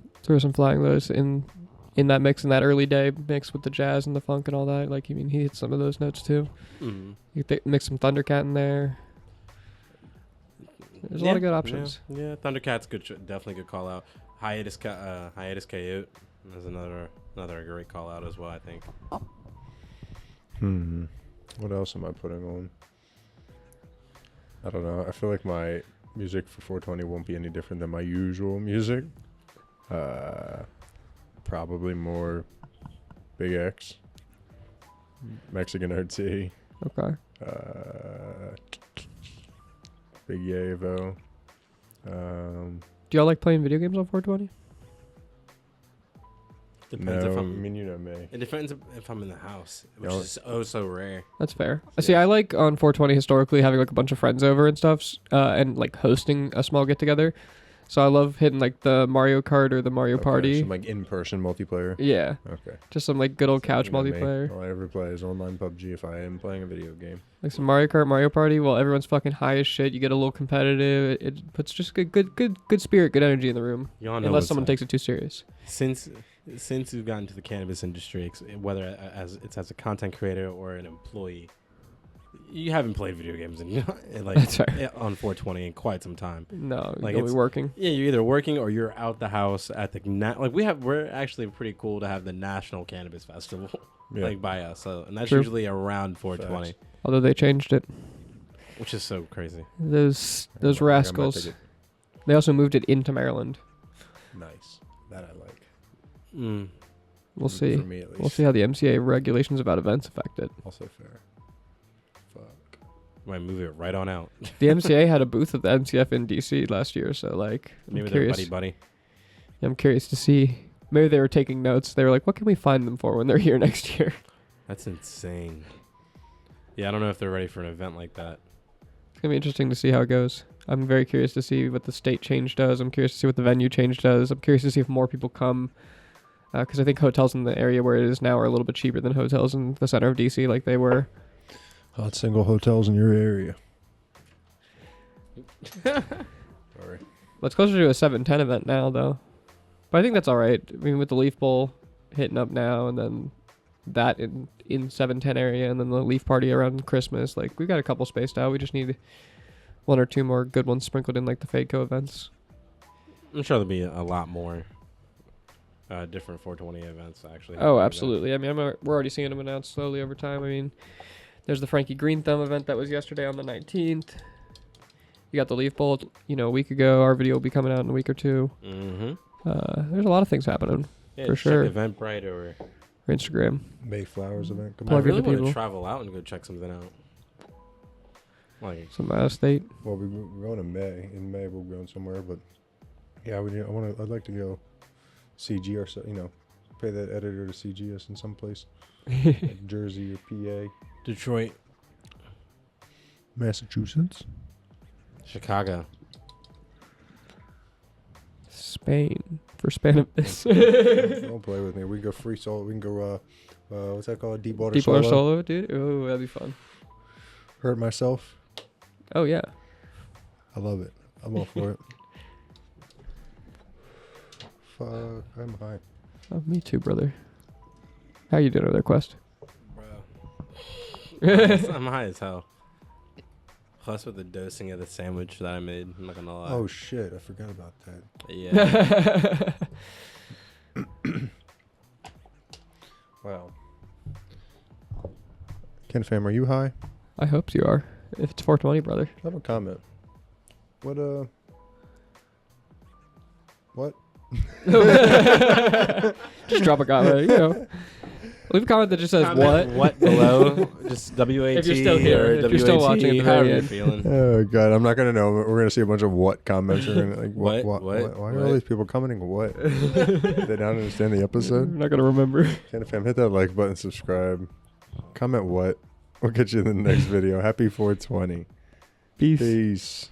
Flying Lotus in that mix, in that early day mix with the jazz and the funk and all that. Like, you mean he hits some of those notes too. Mm-hmm. You could mix some Thundercat in there. There's a lot of good options. Yeah, Thundercat's good. Definitely good call out. Hiatus Coyote is another great call out as well, I think. What else am I putting on? I don't know. I feel like my music for 420 won't be any different than my usual music. Probably more Big X, Mexican RT, Okay. Big Yavo. Do y'all like playing video games on 420? Depends if No, I I'm. mean, you know me. It depends if I'm in the house, which Yeah. is oh so rare. That's fair. See, I like on 420 historically having like a bunch of friends over and stuff, and like hosting a small get together. So I love hitting like the Mario Kart or the Mario Okay, Party. some like in-person multiplayer. Yeah, Okay. just some like good old couch You know me. multiplayer, All I ever play is online PUBG if I am playing a video game. like some Mario Kart, Mario Party. While everyone's fucking high as shit, you get a little competitive. It puts just good spirit, good energy in the room. Y'all know Unless what's someone up. takes it too serious. Since we've gotten to the cannabis industry, whether as a content creator or an employee, you haven't played video games in like That's fair. on 420 in quite some time. No, Like, you'll be it's- working. Yeah, you're either working or you're out the house at the we're actually pretty cool to have the National Cannabis Festival Yeah. like by us. So, and that's True. usually around 420, Although they changed it. which is so crazy. Those I might rascals. take They also moved it into Maryland. it. Nice. That I like. We'll For see. me at least. We'll see how the MCA regulations about events affect it. Also fair. Fuck. Might move it right on out. The MCA had a booth at the MCF in DC last year, so like Maybe I'm they're curious. buddy. I'm curious to see. Maybe they were taking notes. They were like, "What can we find them for when they're here next year?" That's insane. Yeah, I don't know if they're ready for an event like that. It's gonna be interesting to see how it goes. I'm very curious to see what the state change does. I'm curious to see what the venue change does. I'm curious to see if more people come, because I think hotels in the area where it is now are a little bit cheaper than hotels in the center of DC, like they were. Hot single hotels in your area. Sorry. Well, it's closer to a 7-10 event now, though. But I think that's all right. I mean, with the Leaf Bowl hitting up now, and then that in 7-10 area, and then the Leaf Party around Christmas, like we've got a couple spaced out. We just need one or two more good ones sprinkled in, like the Fadeco events. I'm sure there'll be a lot more different 420 events, actually. Oh, absolutely. I mean, we're already seeing them announced slowly over time. I mean, there's the Frankie Green Thumb event that was yesterday on the 19th. You got the Leaf Bowl, a week ago. Our video will be coming out in a week or two. Mm-hmm. There's a lot of things happening. Yeah, For check sure. Eventbrite or... For Instagram. Mayflowers event. Come I Plug on. in really the want people. to travel out and go check something out. Like, Some out of state. Well, we're going to May. In May, we're going somewhere, but yeah, I'd like to go CG or pay that editor to CG us in some place, like Jersey or PA, Detroit, Massachusetts. Chicago. Spain. For Spanish. Don't play with me. We can go free solo. We can go. What's that called? Deepwater Deepwater solo. solo, dude. Oh, that'd be fun. Hurt myself. Oh, yeah. I love it. I'm all for it. Fuck, I'm high. Oh, me too, brother. How you doing over there, Quest? Bro. I'm high as hell. Plus with the dosing of the sandwich that I made. I'm not gonna lie. Oh shit, I forgot about that. Yeah. Wow. Ken Fam, are you high? I hope you are. If it's 420, brother. I have a comment. What? Just drop a comment, Leave a comment that just says what. What below? Just W-A-T If you're still here, or if you're still W-A-T, watching at the however very you're end. feeling. Oh god, I'm not gonna know. We're gonna see a bunch of what comments. We're gonna like What? Why are all What? these people commenting? What? They don't understand the episode. I'm not going to remember. Ken Fam, hit that like button, subscribe, comment what. We'll get you in the next video. Happy 420. Peace. Peace.